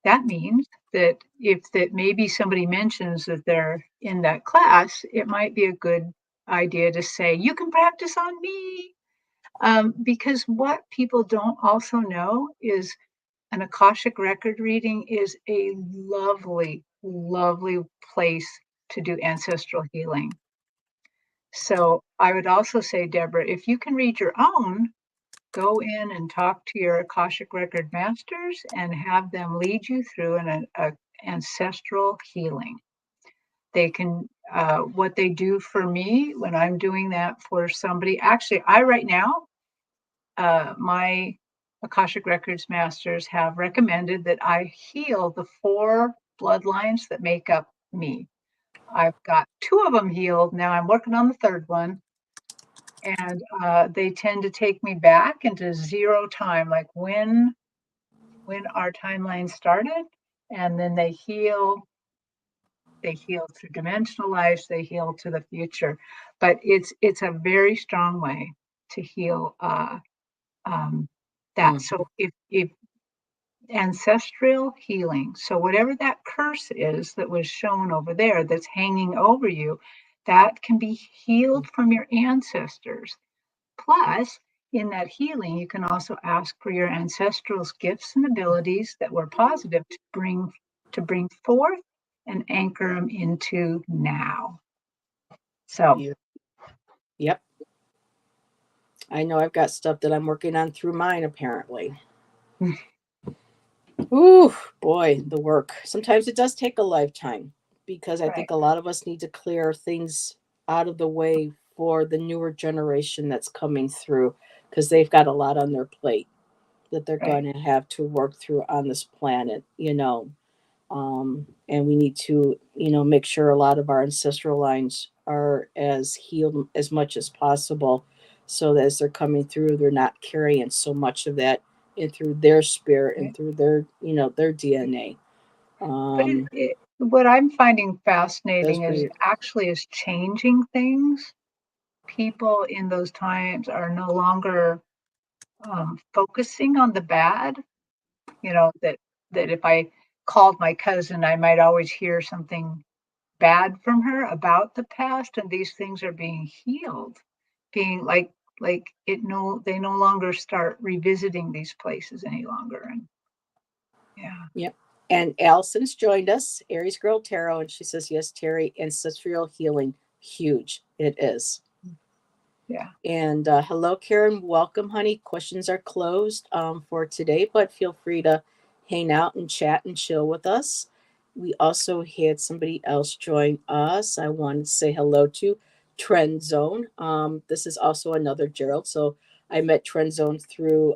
that means that if that maybe somebody mentions that they're in that class, it might be a good idea to say, "You can practice on me." Because what people don't also know is an Akashic record reading is a lovely, lovely place to do ancestral healing. So I would also say, Deborah, if you can read your own, go in and talk to your Akashic record masters and have them lead you through a ancestral healing. They can, what they do for me when I'm doing that for somebody, actually, I right now, my Akashic Records masters have recommended that I heal the 4 bloodlines that make up me. I've got 2 of them healed, now I'm working on the 3rd one, and, they tend to take me back into 0 time, like when our timeline started, and then they heal through dimensional lives, they heal to the future, but it's a very strong way to heal, um, that. Mm. So if ancestral healing. So whatever that curse is that was shown over there that's hanging over you, that can be healed from your ancestors. Plus, in that healing, you can also ask for your ancestral's gifts and abilities that were positive to bring forth and anchor them into now. So, Beautiful. Yep. I know I've got stuff that I'm working on through mine, apparently. Ooh, boy, the work. Sometimes it does take a lifetime because I right, think a lot of us need to clear things out of the way for the newer generation that's coming through because they've got a lot on their plate that they're right, going to have to work through on this planet, you know. And we need to, you know, make sure a lot of our ancestral lines are as healed as much as possible so that as they're coming through, they're not carrying so much of that in through their spirit and right. through their, you know, their DNA. But Um, what I'm finding that's fascinating is great. actually is changing things. People in those times are no longer focusing on the bad. You know that if I called my cousin, I might always hear something bad from her about the past, and these things are being healed, being like it no they no longer start revisiting these places any longer. And yeah, Yep. And Allison's joined us, Aries Girl Tarot, and she says, yes, Terry, ancestral healing, huge. It is. yeah, And hello, Karen. Welcome, honey. Questions are closed for today, but feel free to hang out and chat and chill with us. We also had somebody else join us. I wanted to say hello to Trend Zone. This is also another Gerald. So I met Trend Zone through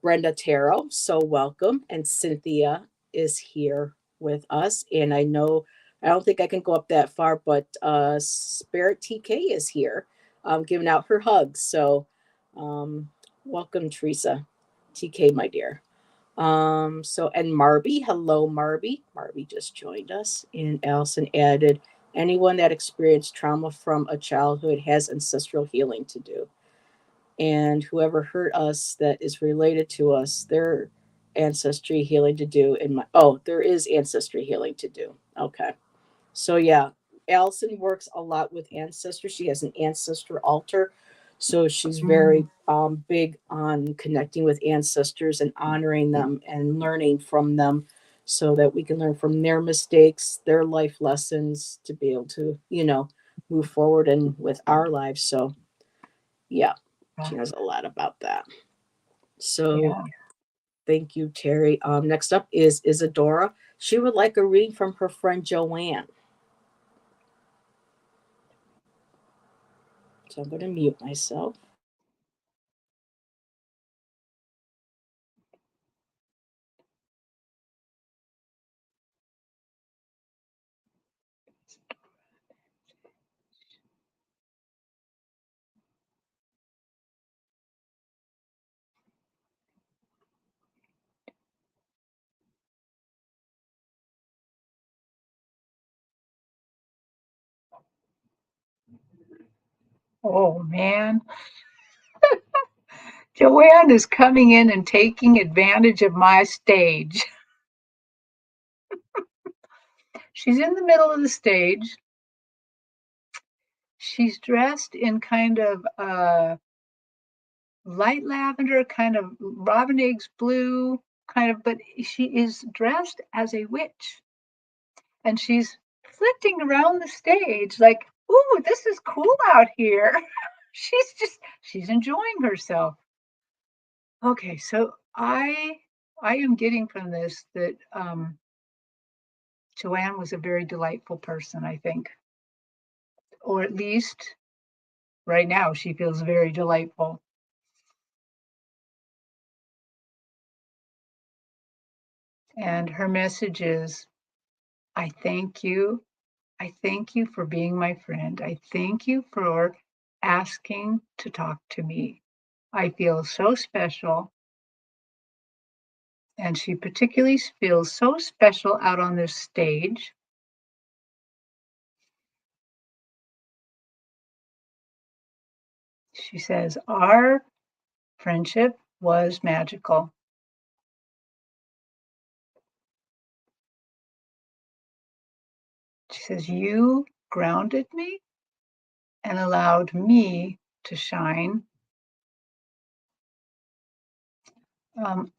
Brenda Tarot. So welcome. And Cynthia is here with us. And I don't think I can go up that far, but Spirit TK is here giving out her hugs. So um, welcome, Teresa. TK, my dear. And Marby, hello, Marby. Marby just joined us. And Allison added, anyone that experienced trauma from a childhood has ancestral healing to do, and whoever hurt us that is related to us, their ancestry healing to do. There is ancestry healing to do. Okay. So yeah, Allison works a lot with ancestors. She has an ancestor altar. So she's mm, very big on connecting with ancestors and honoring them and learning from them so that we can learn from their mistakes, their life lessons to be able to, you know, move forward and with our lives. So yeah, yeah, she knows a lot about that. So yeah. thank you, Terry. Next up is Isadora. She would like a reading from her friend Joanne. So I'm going to mute myself. Oh man, Joanne is coming in and taking advantage of my stage. She's in the middle of the stage. She's dressed in kind of light lavender, kind of robin eggs blue, kind of, but she is dressed as a witch. And she's flitting around the stage like, ooh, this is cool out here. She's enjoying herself. Okay, so I am getting from this that Joanne was a very delightful person, I think. Or at least right now she feels very delightful. And her message is, I thank you. I thank you for being my friend. I thank you for asking to talk to me. I feel so special. And she particularly feels so special out on this stage. She says, our friendship was magical. She says, you grounded me and allowed me to shine.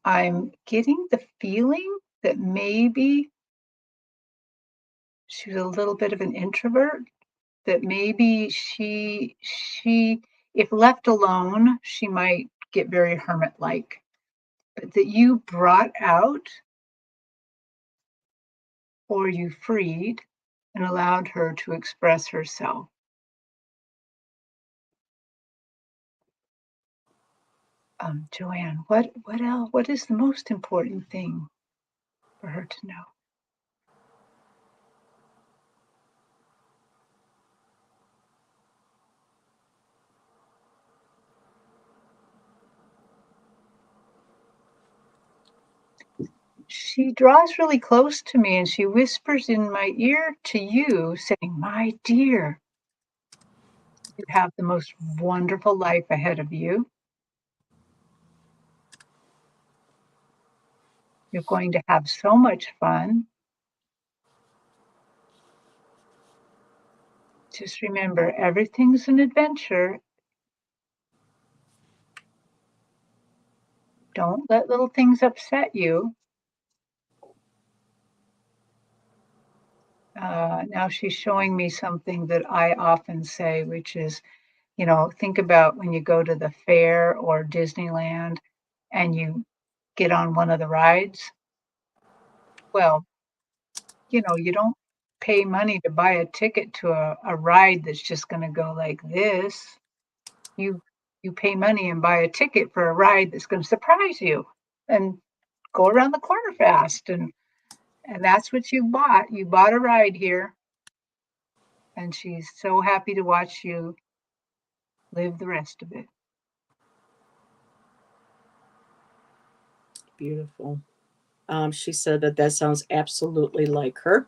I'm getting the feeling that maybe she was a little bit of an introvert, that maybe she if left alone, she might get very hermit-like, but that you brought out or you freed and allowed her to express herself. Joanne, what else? What is the most important thing for her to know? She draws really close to me and she whispers in my ear to you, saying, my dear, you have the most wonderful life ahead of you. You're going to have so much fun. Just remember, everything's an adventure. Don't let little things upset you. Now she's showing me something that I often say, which is, think about when you go to the fair or Disneyland and you get on one of the rides. Well, you don't pay money to buy a ticket to a ride that's just going to go like this. You you pay money and buy a ticket for a ride that's going to surprise you and go around the corner fast. And that's what you bought. You bought a ride here, and she's so happy to watch you live the rest of it. Beautiful. She said that that sounds absolutely like her.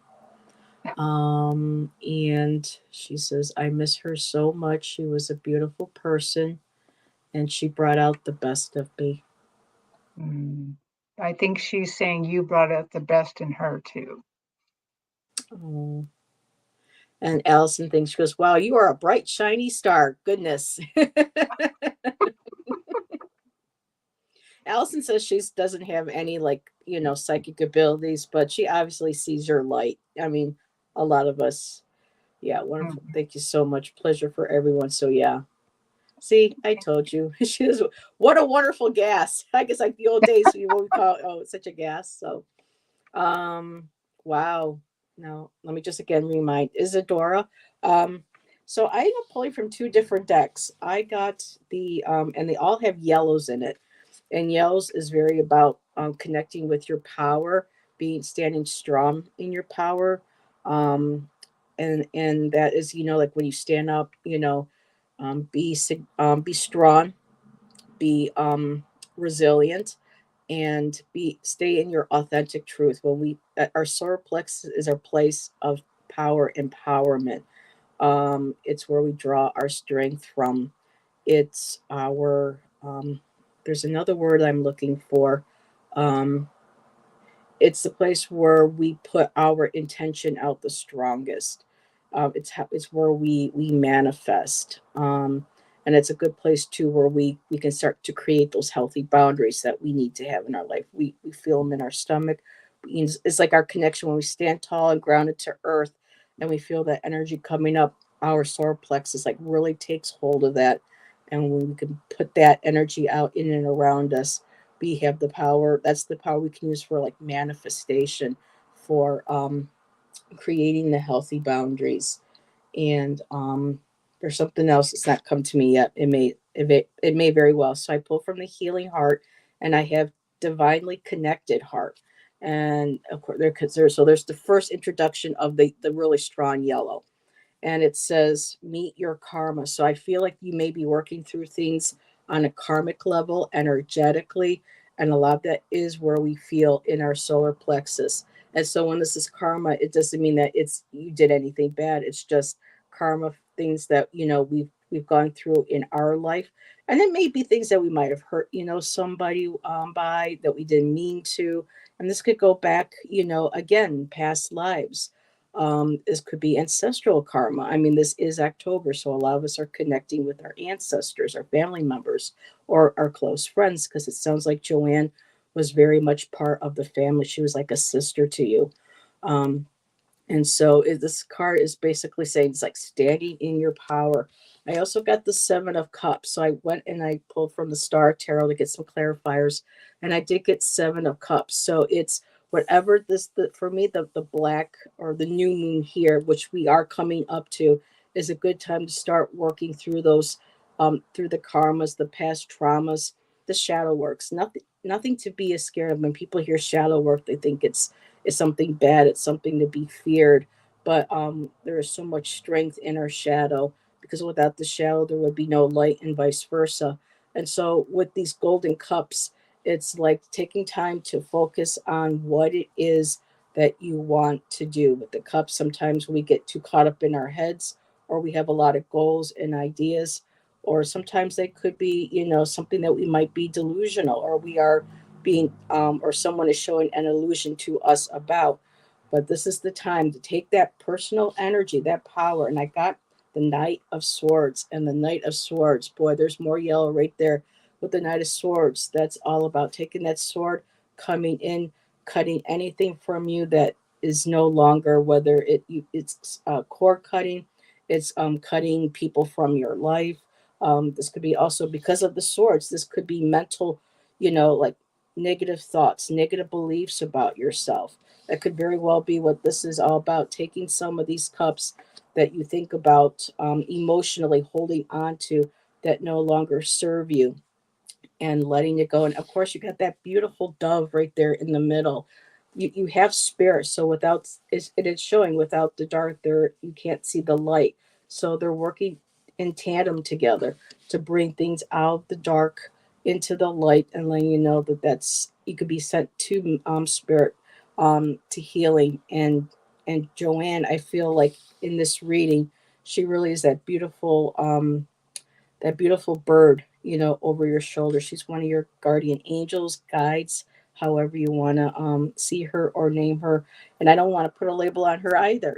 And she says, I miss her so much. She was a beautiful person and she brought out the best of me. Mm. I think she's saying you brought out the best in her too. Oh. And Allison thinks, she goes, wow, you are a bright, shiny star. Goodness. Allison says she doesn't have any, like, psychic abilities, but she obviously sees your light. I mean, a lot of us. Yeah, wonderful. Mm. Thank you so much. Pleasure for everyone. So, yeah. See, I told you. She was, what a wonderful gas. I guess like the old days, what we call, oh, it's such a gas. So, um, wow. Now, let me just again remind Isadora. Um, so I ended up pulling from two different decks. I got and they all have yellows in it. And yellows is very about connecting with your power, standing strong in your power. Um, and that is, like when you stand up, be strong, be resilient, and be stay in your authentic truth. When our solar plexus is our place of power, empowerment. It's where we draw our strength from. It's our there's another word I'm looking for. Um, it's the place where we put our intention out the strongest. It's where we manifest, and it's a good place too where we can start to create those healthy boundaries that we need to have in our life. We feel them in our stomach. It's like our connection when we stand tall and grounded to earth, and we feel that energy coming up. Our solar plexus like really takes hold of that, and when we can put that energy out in and around us, we have the power. That's the power we can use for like manifestation, for creating the healthy boundaries. And there's something else that's not come to me yet. It may very well. So I pull from the healing heart, and I have divinely connected heart. And of course, there's the first introduction of the really strong yellow, and it says meet your karma. So I feel like you may be working through things on a karmic level energetically, and a lot of that is where we feel in our solar plexus. And so when this is karma, it doesn't mean that it's you did anything bad. It's just karma, things that we've gone through in our life. And it may be things that we might have hurt somebody by that we didn't mean to. And this could go back, again, past lives. This could be ancestral karma. I mean, this is October, so a lot of us are connecting with our ancestors, our family members, or our close friends, because it sounds like Joanne was very much part of the family. She was like a sister to you. Um, and so this card is basically saying it's like standing in your power. I also got the Seven of Cups. So I went and I pulled from the Star Tarot to get some clarifiers. And I did get Seven of Cups. So it's whatever for me, the black or the new moon here, which we are coming up to, is a good time to start working through those, through the karmas, the past traumas, the shadow works. Nothing to be scared of. When people hear shadow work, they think it's something bad. It's something to be feared. But there is so much strength in our shadow, because without the shadow, there would be no light, and vice versa. And so, with these golden cups, it's like taking time to focus on what it is that you want to do. With the cups, sometimes we get too caught up in our heads, or we have a lot of goals and ideas, or sometimes they could be, something that we might be delusional, or we are being or someone is showing an illusion to us about. But this is the time to take that personal energy, that power. And I got the Knight of Swords, and the Knight of Swords, boy, there's more yellow right there with the Knight of Swords. That's all about taking that sword, coming in, cutting anything from you that is no longer, whether it's cord cutting, it's cutting people from your life. This could be also, because of the swords, this could be mental, like negative thoughts, negative beliefs about yourself. That could very well be what this is all about, taking some of these cups that you think about, emotionally holding on to, that no longer serve you, and letting it go. And of course, you got that beautiful dove right there in the middle. You have spirit, so without it is showing, without the dark, there you can't see the light. So they're working in tandem together to bring things out of the dark into the light, and letting you know that that's you could be sent to spirit, to healing. And Joanne, I feel like in this reading, she really is that beautiful bird, over your shoulder. She's one of your guardian angels, guides, however you want to see her or name her. And I don't want to put a label on her either,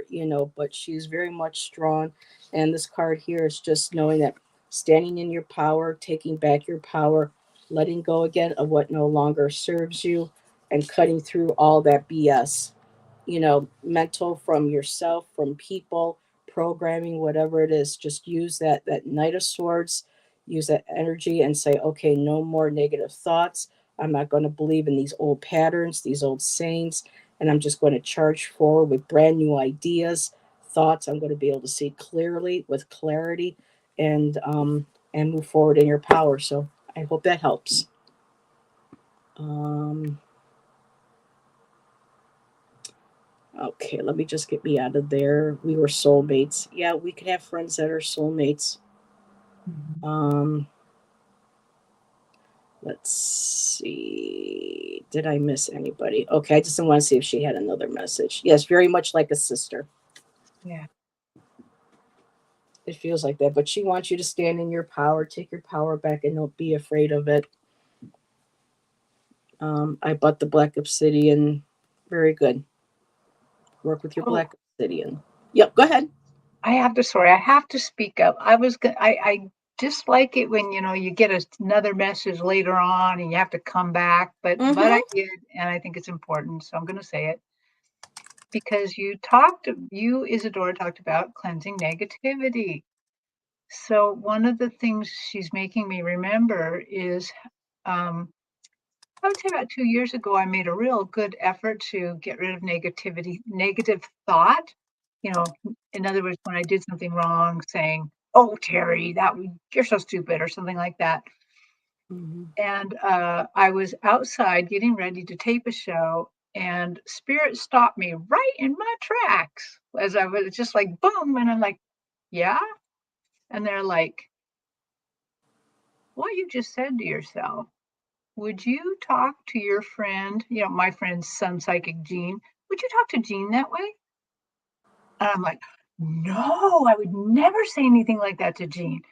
but she's very much strong. And this card here is just knowing that standing in your power, taking back your power, letting go again of what no longer serves you, and cutting through all that BS, mental, from yourself, from people, programming, whatever it is. Just use that Knight of Swords, use that energy, and say, okay, no more negative thoughts. I'm not going to believe in these old patterns, these old sayings, and I'm just going to charge forward with brand new ideas, thoughts. I'm going to be able to see clearly, with clarity, and move forward in your power. So I hope that helps. Um, Okay, let me just get me out of there. We were soulmates. Yeah, we could have friends that are soulmates. Mhm. Um, let's see. Did I miss anybody? Okay, I just want to see if she had another message. Yes, very much like a sister. Yeah. It feels like that. But she wants you to stand in your power, take your power back, and don't be afraid of it. I bought the black obsidian. Very good. Work with your Oh, black obsidian. Yep, go ahead. I have to speak up. I dislike it when, you get another message later on and you have to come back, but I Mm-hmm. did, and I think it's important, so I'm gonna say it. Because you, Isadora, talked about cleansing negativity. So one of the things she's making me remember is, um, I would say about 2 years ago, I made a real good effort to get rid of negativity, negative thought. In other words, when I did something wrong, saying, "Oh, Terry, you're so stupid," or something like that. Mm-hmm. And I was outside getting ready to tape a show, and Spirit stopped me right in my tracks as I was just like, boom. And I'm like, yeah. And they're like, what you just said to yourself, would you talk to your friend, my friend's son, psychic Gene? Would you talk to Gene that way? And I'm like, no, I would never say anything like that to Gene.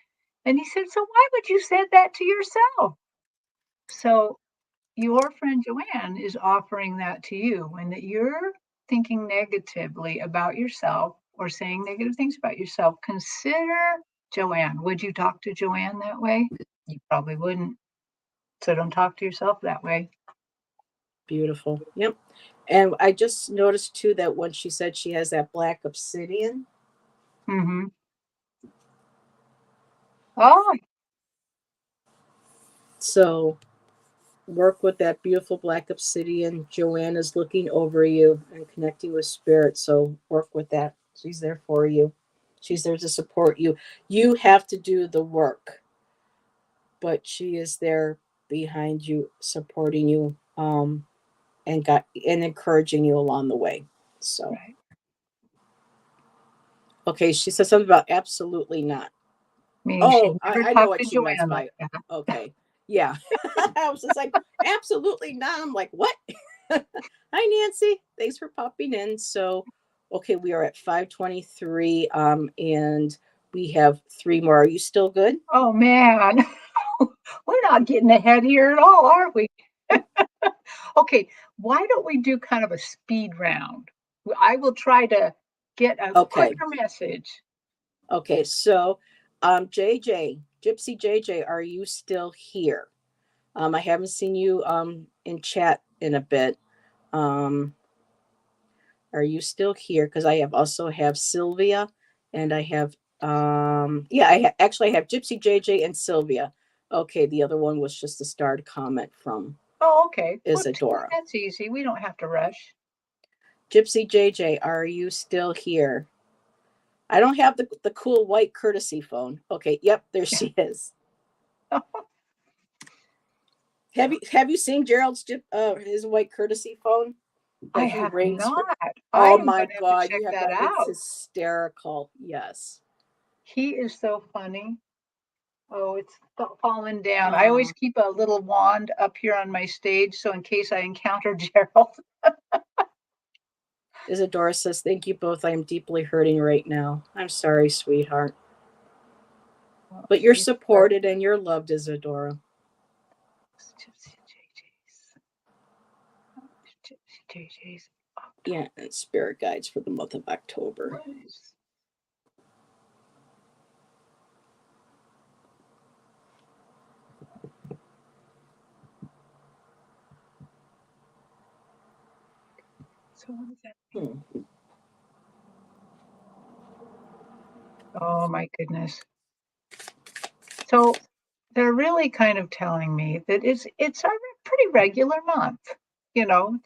And he said, so why would you say that to yourself? So your friend Joanne is offering that to you when that you're thinking negatively about yourself or saying negative things about yourself. Consider Joanne. Would you talk to Joanne that way? You probably wouldn't. So don't talk to yourself that way. Beautiful. Yep. And I just noticed too that when she said she has that black obsidian, Hmm. Oh, so work with that beautiful black obsidian. Joanne is looking over you and connecting with spirit. So work with that. She's there for you. She's there to support you. You have to do the work, but she is there behind you, supporting you, and encouraging you along the way. So right. okay, she said something about absolutely not. Meaning Oh, she'd never I know talk what to she meant Joanne like by that. okay. Yeah. I was just like, absolutely not. I'm like, what? Hi, Nancy. Thanks for popping in. So, okay, we are at 5:23, and we have three more. Are you still good? Oh man, we're not getting ahead here at all, are we? Okay, why don't we do kind of a speed round? I will try to get a Okay. quicker message. Okay. So, JJ, Gypsy JJ, are you still here? I haven't seen you in chat in a bit. Um, Are you still here? Because I have also have Sylvia, and I have yeah, actually I have Gypsy JJ and Sylvia. Okay, the other one was just a starred comment from Oh, okay. Well, Isadora. that's easy. We don't have to rush. Gypsy JJ, are you still here? I don't have the cool white courtesy phone. Okay, yep, there she is. Have you seen Gerald's his white courtesy phone I that he have rings for? not. I Oh am my going to have to god, check you have that got it's out. hysterical. Yes. He is so funny. Oh, it's fallen down. I always Um keep a little wand up here on my stage, so in case I encounter Gerald. Isadora says, thank you both. I am deeply hurting right now. I'm sorry, sweetheart. Oh, But you're she's part supported and you're loved, Isadora. Gypsy JJ's. Gypsy JJ's. Yeah, and spirit guides for the month of October. What is so? What does that mean? Hmm. Oh my goodness. So they're really kind of telling me that it's a pretty regular month.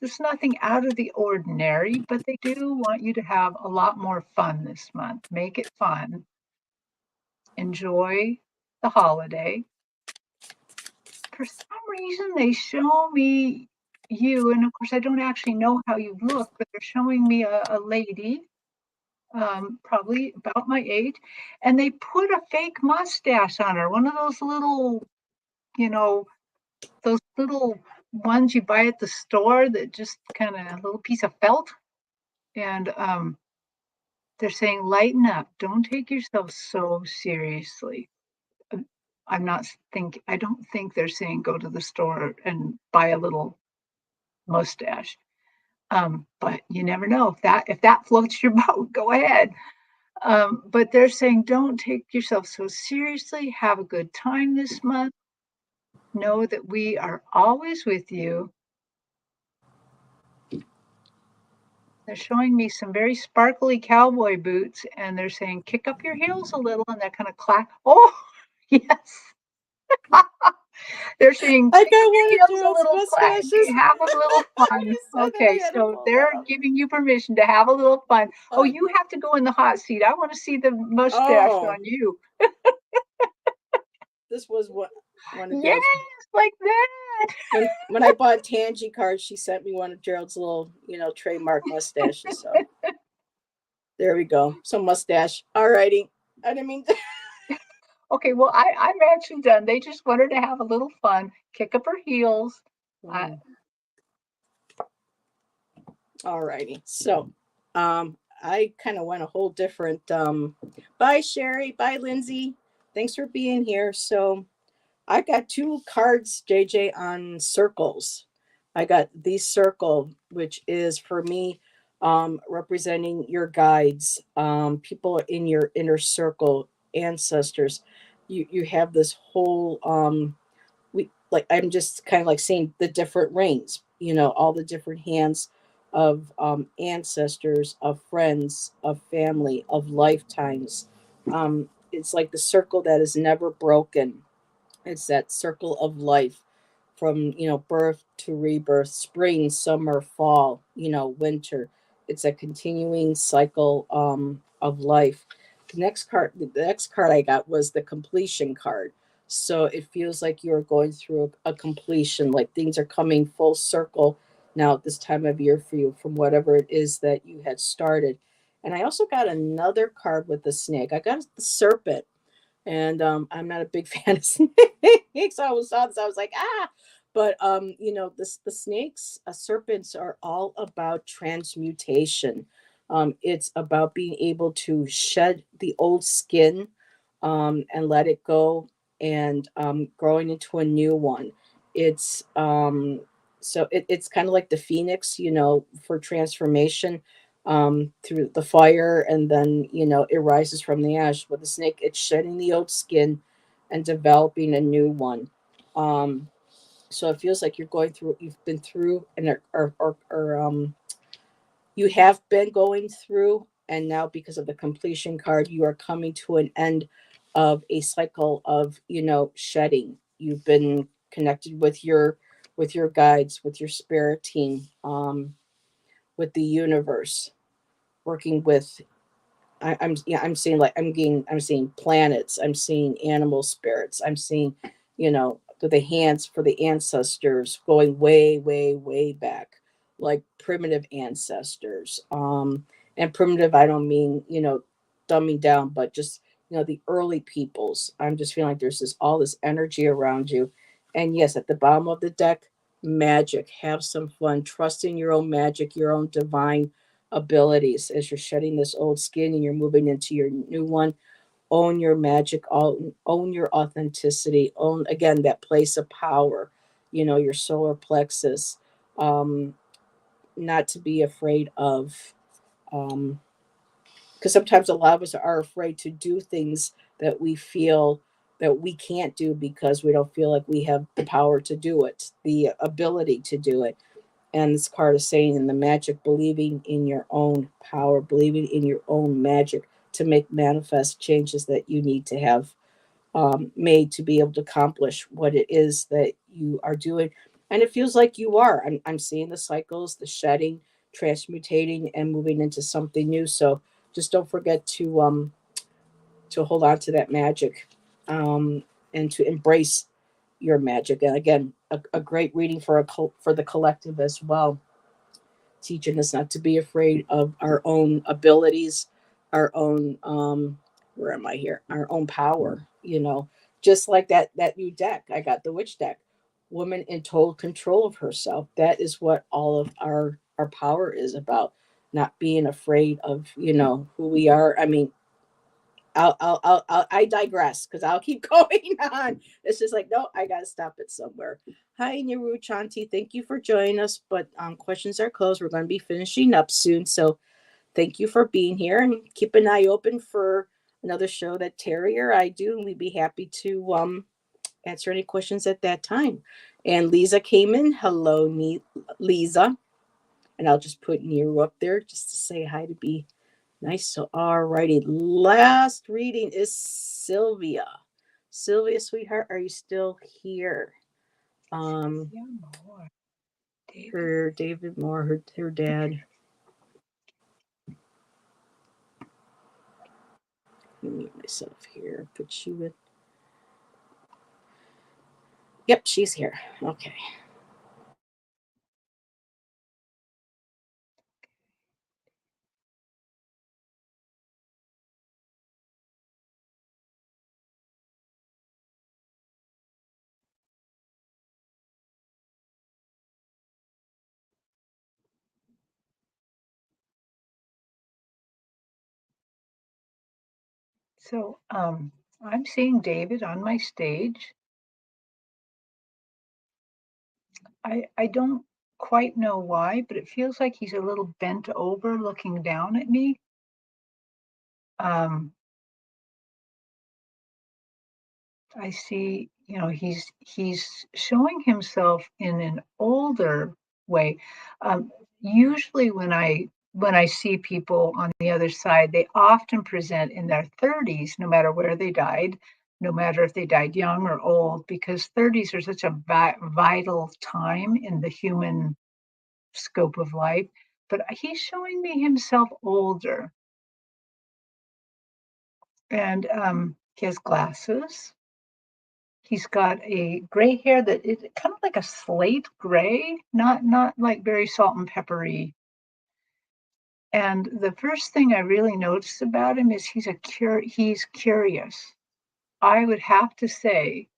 There's nothing out of the ordinary, but they do want you to have a lot more fun this month. Make it fun. Enjoy the holiday. For some reason, they show me you, and of course, I don't actually know how you look, but they're showing me a lady, probably about my age, and they put a fake mustache on her, one of those little, you know, those little ones you buy at the store that just kind of a little piece of felt. And they're saying, lighten up. Don't take yourself so seriously. Um, I don't think they're saying go to the store and buy a little. mustache. But you never know if that floats your boat, go ahead. But they're saying don't take yourself so seriously. Have a good time this month. Know that we are always with you. They're showing me some very sparkly cowboy boots, and they're saying kick up your heels a little, and they're kind of clack. Oh, yes. They're saying I kick up got one your of heels a Gerald's little, clack, mustaches. have a little fun. You said that Okay, I had to so pull that they're up. giving you permission to have a little fun. Oh, Fun. you have to go in the hot seat. I want to see the mustache Oh, on you. this was one of Yes, Gerald's. like that. When I bought Tangy cards, she sent me one of Gerald's little, trademark mustaches. So there we go. So mustache. All righty. I didn't mean. Okay, well, I'm actually done. They just wanted to have a little fun, kick up her heels. I, All righty. So, I kind of went a whole different. Bye, Sherry. Bye, Lindsay. Thanks for being here. So, I got two cards, JJ, on circles. I got the circle, which is for me, representing your guides, people in your inner circle, ancestors. You have this whole we like I'm just kind of like seeing the different rings, all the different hands of ancestors, of friends, of family, of lifetimes. It's like the circle that is never broken. It's that circle of life from, birth to rebirth, spring, summer, fall, winter. It's a continuing cycle of life. The next card I got was the completion card. So it feels like you're going through a completion, like things are coming full circle now at this time of year for you from whatever it is that you had started. And I also got another card with the snake. I got the serpent, and I'm not a big fan of snakes. So I was saw this, I was like, ah. But the snakes, serpents are all about transmutation. It's about being able to shed the old skin, and let it go, and growing into a new one. It's it's kind of like the phoenix, for transformation, through the fire, and then it rises from the ash. With the snake, it's shedding the old skin and developing a new one. um so it feels like you've been through, and you have been going through, and now because of the completion card, you are coming to an end of a cycle of, shedding. You've been connected with your guides, with your spirit team, with the universe, working with. I'm seeing, like, I'm seeing planets, I'm seeing animal spirits, I'm seeing, the hands for the ancestors going way, way, way back, like primitive ancestors. And primitive, I don't mean, dumbing down, but just, the early peoples. I'm just feeling like there's all this energy around you. And yes, at the bottom of the deck, magic. Have some fun. Trust in your own magic, your own divine abilities as you're shedding this old skin and you're moving into your new one. Own your magic, own your authenticity, own, again, that place of power, your solar plexus. um Not to be afraid of, um because sometimes a lot of us are afraid to do things that we feel that we can't do because we don't feel like we have the power to do it, the ability to do it. And this card is saying, in the magic, believing in your own power, believing in your own magic to make manifest changes that you need to have, made to be able to accomplish what it is that you are doing. And it feels like you are. I'm seeing the cycles, the shedding, transmutating, and moving into something new. So just don't forget to hold on to that magic, and to embrace your magic. And again, a great reading for for the collective as well, teaching us not to be afraid of our own abilities, our own, where am I here? Our own power, just like that new deck. I got the witch deck. Woman in total control of herself. That is what all of our power is about. Not being afraid of, who we are. I mean, I digress because I'll keep going on. It's just like, no, I gotta stop it somewhere. Hi, Niru Chanti. Thank you for joining us, but questions are closed. We're going to be finishing up soon. So thank you for being here and keep an eye open for another show that Terri or I do, and we'd be happy to answer any questions at that time. And Lisa came in. Hello, Lisa. And I'll just put Niru up there just to say hi to be nice. So, all righty. Last reading is Sylvia. Sylvia, sweetheart, are you still here? Um, Yeah, more. David. her David Moore, her dad. Let me mute myself here. Put you in. Yep, she's here. Okay. So I'm seeing David on my stage. I don't quite know why, but it feels like he's a little bent over looking down at me. Um, I see, he's showing himself in an older way. Usually when I see people on the other side, they often present in their 30s, no matter where they died, no matter if they died young or old, because 30s are such a vital time in the human scope of life. But he's showing me himself older, and he has glasses. He's got a gray hair that is kind of like a slate gray, not like very salt and peppery. And the first thing I really noticed about him is he's curious. I would have to say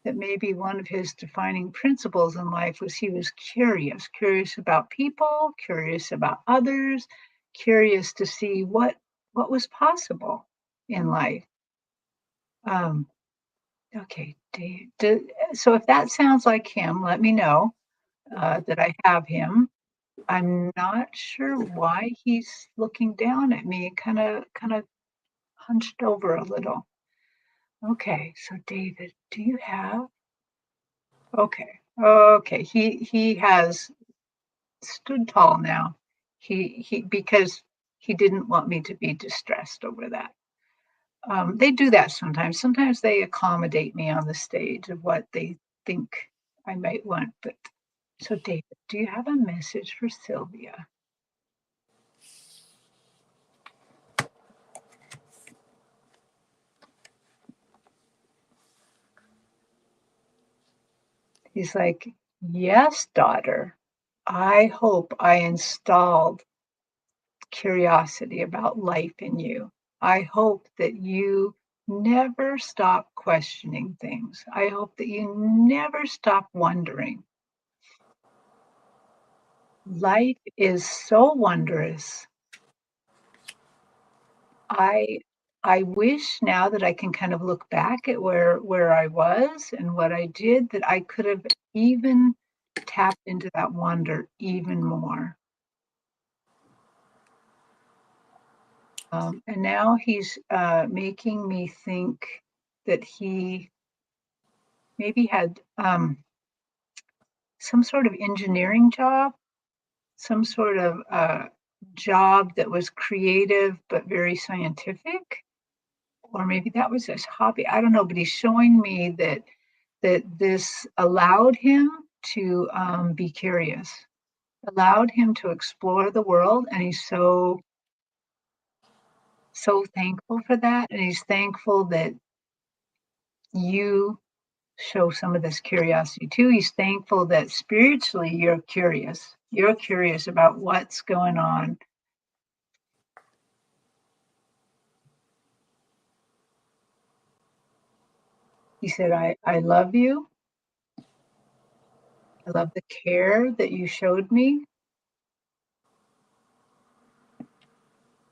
that maybe one of his defining principles in life was he was curious about people, curious about others, curious to see what was possible in life. Um, Okay, so if that sounds like him, let me know that I have him. I'm not sure why he's looking down at me, kind of hunched over a little. Okay, so David, do you have? Okay. He has stood tall now. He because he didn't want me to be distressed over that. They do that sometimes. Sometimes they accommodate me on the stage of what they think I might want. But so, David, do you have a message for Sylvia? He's like, yes, daughter. I hope I installed curiosity about life in you. I hope that you never stop questioning things. I hope that you never stop wondering. Life is so wondrous. I I wish now that I can kind of look back at where I was and what I did, that I could have even tapped into that wonder even more. And now he's making me think that he maybe had some sort of engineering job, some sort of job that was creative but very scientific, or maybe that was his hobby. I don't know, but he's showing me that this allowed him to be curious, allowed him to explore the world, and he's so thankful for that, and he's thankful that you show some of this curiosity too. He's thankful that spiritually you're curious. You're curious about what's going on. He said, I love you. I love the care that you showed me.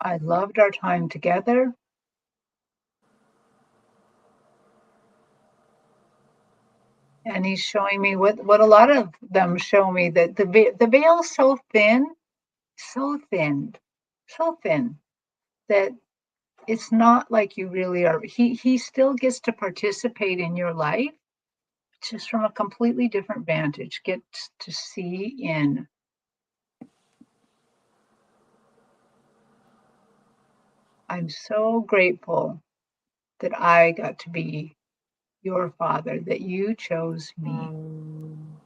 I loved our time together. And he's showing me what a lot of them show me, that the veil's so thin, so thin that it's not like you really are. He still gets to participate in your life, just from a completely different vantage. Get to see in. I'm so grateful that I got to be your father, that you chose me. Um,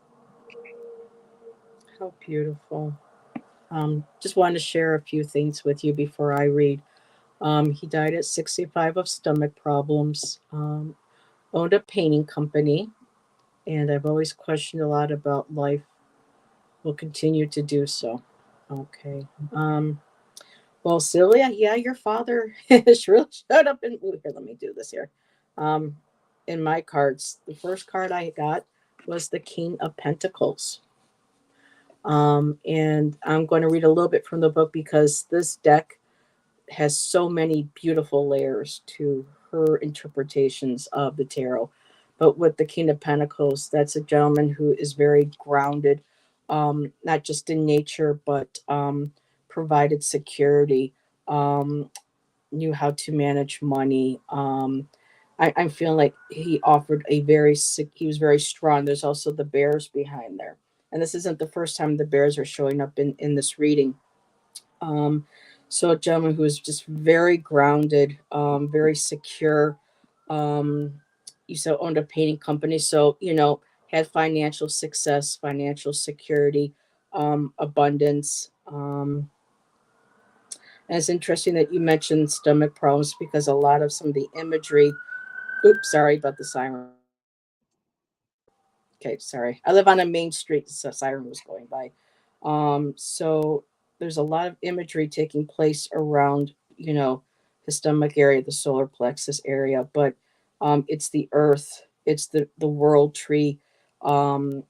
how beautiful. Just wanted to share a few things with you before I read. He died at 65 of stomach problems, owned a painting company, and I've always questioned a lot about life. Will continue to do so. Okay. Well, Celia, yeah, your father has really showed up in. Ooh, here, let me do this here. Um, in my cards, the first card I got was the King of Pentacles. And I'm going to read a little bit from the book because this deck has so many beautiful layers to her interpretations of the tarot. But with the King of Pentacles, that's a gentleman who is very grounded, not just in nature, but provided security, um, knew how to manage money. I'm feeling like he offered a he was very strong. There's also the bears behind there. And this isn't the first time the bears are showing up in this reading. um, so a gentleman who is just very grounded, very secure. Um, you said owned a painting company, so had financial success, financial security, abundance. And it's interesting that you mentioned stomach problems because a lot of some of the imagery. Oops, sorry about the siren. Okay, sorry. I live on a main street, so siren was going by. So there's a lot of imagery taking place around, the stomach area, the solar plexus area, but it's the earth, it's the world tree.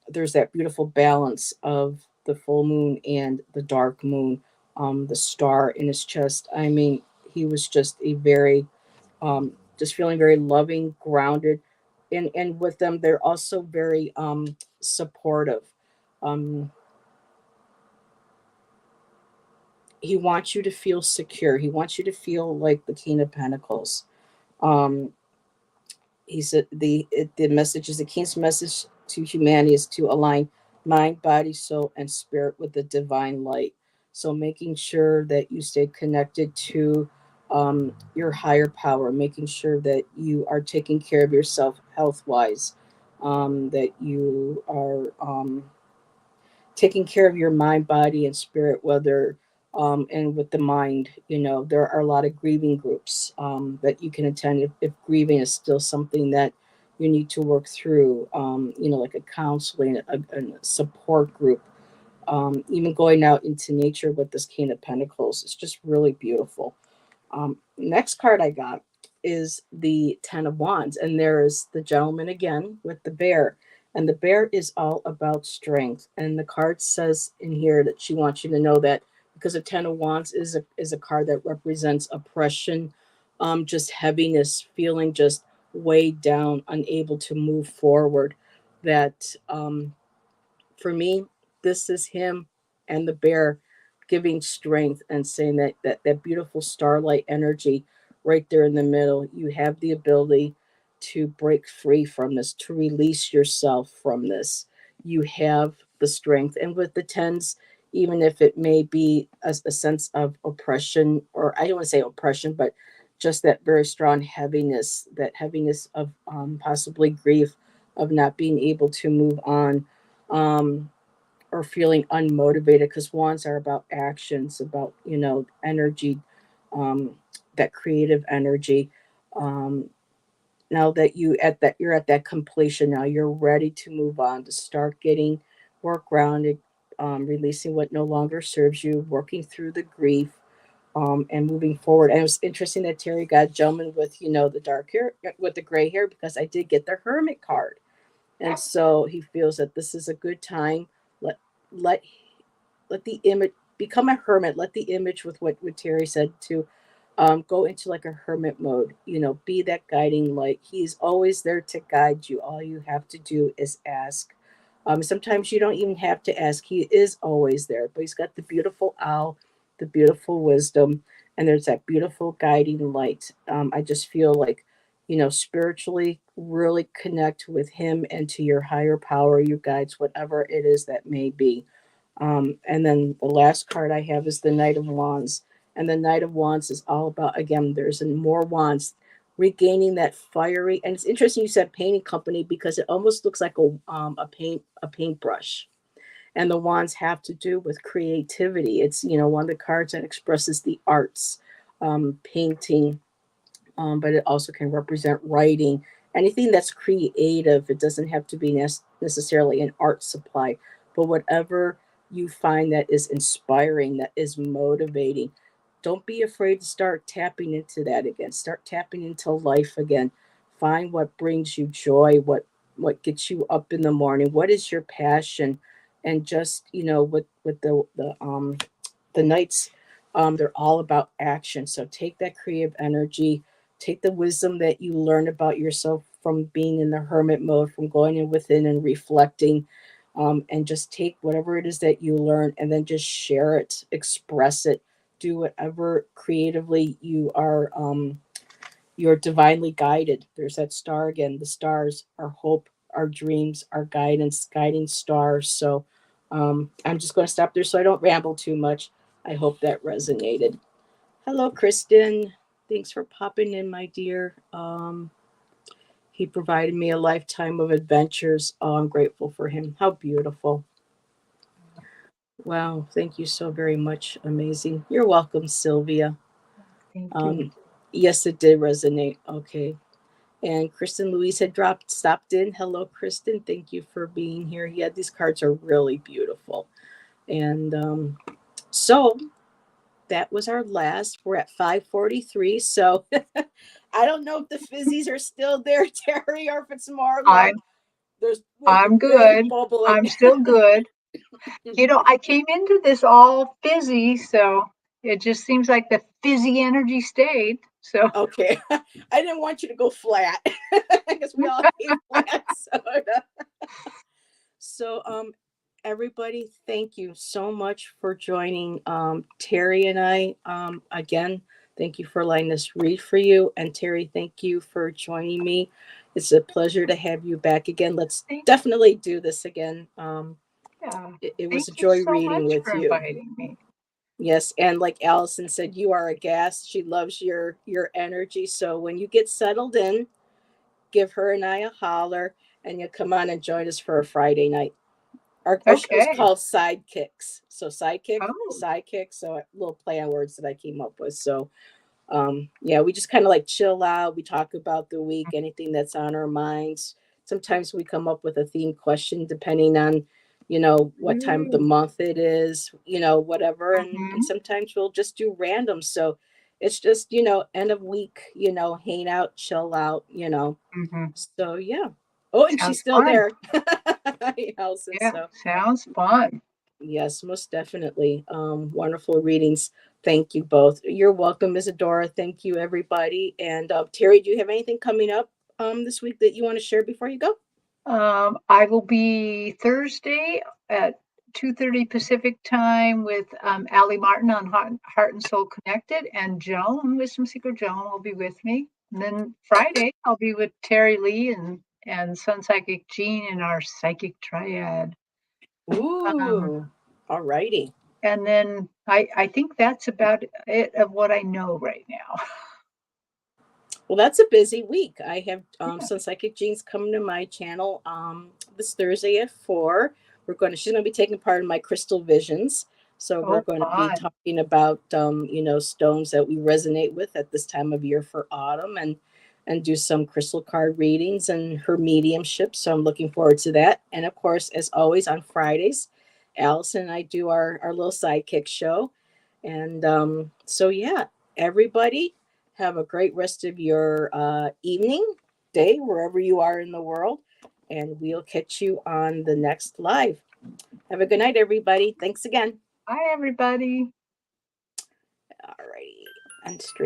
There's that beautiful balance of the full moon and the dark moon, the star in his chest. I mean, he was just a very just feeling very loving, grounded, and with them they're also very supportive. Um, he wants you to feel secure. He wants you to feel like the King of Pentacles. Um, he said the message is the King's message to humanity is to align mind, body, soul, and spirit with the divine light. So making sure that you stay connected to your higher power, making sure that you are taking care of yourself health wise, that you are taking care of your mind, body, and spirit, whether and with the mind, there are a lot of grieving groups that you can attend if grieving is still something that you need to work through, like a counseling, a support group, even going out into nature with this King of Pentacles. It's just really beautiful. Next card I got is the Ten of Wands, and there is the gentleman again with the bear. And the bear is all about strength. And the card says in here that she wants you to know that because the Ten of Wands is a card that represents oppression, just heaviness, feeling just weighed down, unable to move forward. That for me, this is him and the bear giving strength and saying that beautiful starlight energy right there in the middle. You have the ability to break free from this, to release yourself from this. You have the strength. And with the tens, even if it may be a sense of oppression, or I don't want to say oppression, but just that very strong heaviness, that heaviness of possibly grief, of not being able to move on, um, or feeling unmotivated, because wands are about actions, about energy, um, that creative energy. Um, Now that you're at that completion, now you're ready to move on, to start getting more grounded, releasing what no longer serves you, working through the grief, and moving forward. And it was interesting that Terry got a gentleman with the dark hair, with the gray hair, because I did get the Hermit card. And so he feels that this is a good time. Let let the image become a hermit. Let the image, with what Terry said, to go into like a hermit mode, be that guiding light. He's always there to guide you. All you have to do is ask. Sometimes you don't even have to ask. He is always there, but he's got the beautiful owl, the beautiful wisdom, and there's that beautiful guiding light. I just feel like, spiritually really connect with him and to your higher power, your guides, whatever it is that may be. And then the last card I have is the Knight of Wands. And the Knight of Wands is all about, again, there's more wands, regaining that fiery. And it's interesting you said painting company because it almost looks like a paintbrush. And the wands have to do with creativity. It's, one of the cards that expresses the arts, painting, but it also can represent writing, anything that's creative. It doesn't have to be necessarily an art supply, but whatever you find that is inspiring, that is motivating. Don't be afraid to start tapping into that again. Start tapping into life again. Find what brings you joy, what gets you up in the morning. What is your passion? And just, with the nights, they're all about action. So take that creative energy, take the wisdom that you learn about yourself from being in the hermit mode, from going in within and reflecting, and just take whatever it is that you learn and then just share it, express it, do whatever creatively you're divinely guided. There's that star again. The stars, our hope, our dreams, our guidance, guiding stars. So I'm just going to stop there so I don't ramble too much. I hope that resonated. Hello, Kristen. Thanks for popping in, my dear. He provided me a lifetime of adventures. Oh, I'm grateful for him. How beautiful. Wow. Thank you so very much. Amazing. You're welcome, Sylvia. Thank you. Um, yes, it did resonate. Okay. And Kristen Louise had stopped in. Hello, Kristen. Thank you for being here. Yeah, these cards are really beautiful. And so that was our last. We're at 5:43. So I don't know if the fizzies are still there, Terri, or if it's more like I'm there's like I'm really good. bubbling. I'm still good. I came into this all fizzy, so it just seems like the fizzy energy stayed. So Okay. I didn't want you to go flat because we all hate flat soda. So, everybody, thank you so much for joining Terri and I. Again, thank you for letting us read for you. And Terri, thank you for joining me. It's a pleasure to have you back again. Let's thank definitely do this again. yeah. It was Thank a you joy so reading much with for you. inviting me. Yes, and like Allison said, you are a gas. She loves your energy. So when you get settled in, give her and I a holler, and you'll come on and join us for a Friday night. Our show is Okay. called Sidekicks. So Oh. sidekick. So a little play on words that I came up with. So yeah, we just kind of like chill out. We talk about the week, anything that's on our minds. Sometimes we come up with a theme question depending on, what time of the month it is, whatever. And Mm-hmm. sometimes we'll just do random. So it's just, end of week, hang out, chill out. Mm-hmm. So yeah. Oh, and she's Sounds still fun. there. Allison. Yeah, So sounds fun. yes, most definitely. Wonderful readings. Thank you both. You're welcome, Isadora. Thank you, everybody. And Terri, do you have anything coming up this week that you want to share before you go? I will be Thursday at 2:30 Pacific time with Allie Martin on Heart and Soul Connected, and Joan, Wisdom Seeker Joan, will be with me. And then Friday, I'll be with Terry Lee and Sun Psychic Jean in our Psychic Triad. Um, Ooh, all righty. and then I think that's about it of what I know right now. Well, that's a busy week. I have Yeah. some psychic genes coming to my channel this Thursday at 4. She's gonna be taking part in my crystal visions. So we're Oh, going to be fun. talking about stones that we resonate with at this time of year for autumn, and do some crystal card readings and her mediumship. So I'm looking forward to that. And of course, as always on Fridays, Allison and I do our little sidekick show. And so yeah, everybody have a great rest of your evening, day, wherever you are in the world. And we'll catch you on the next live. Have a good night, everybody. Thanks again. Hi, everybody. All righty. And stream.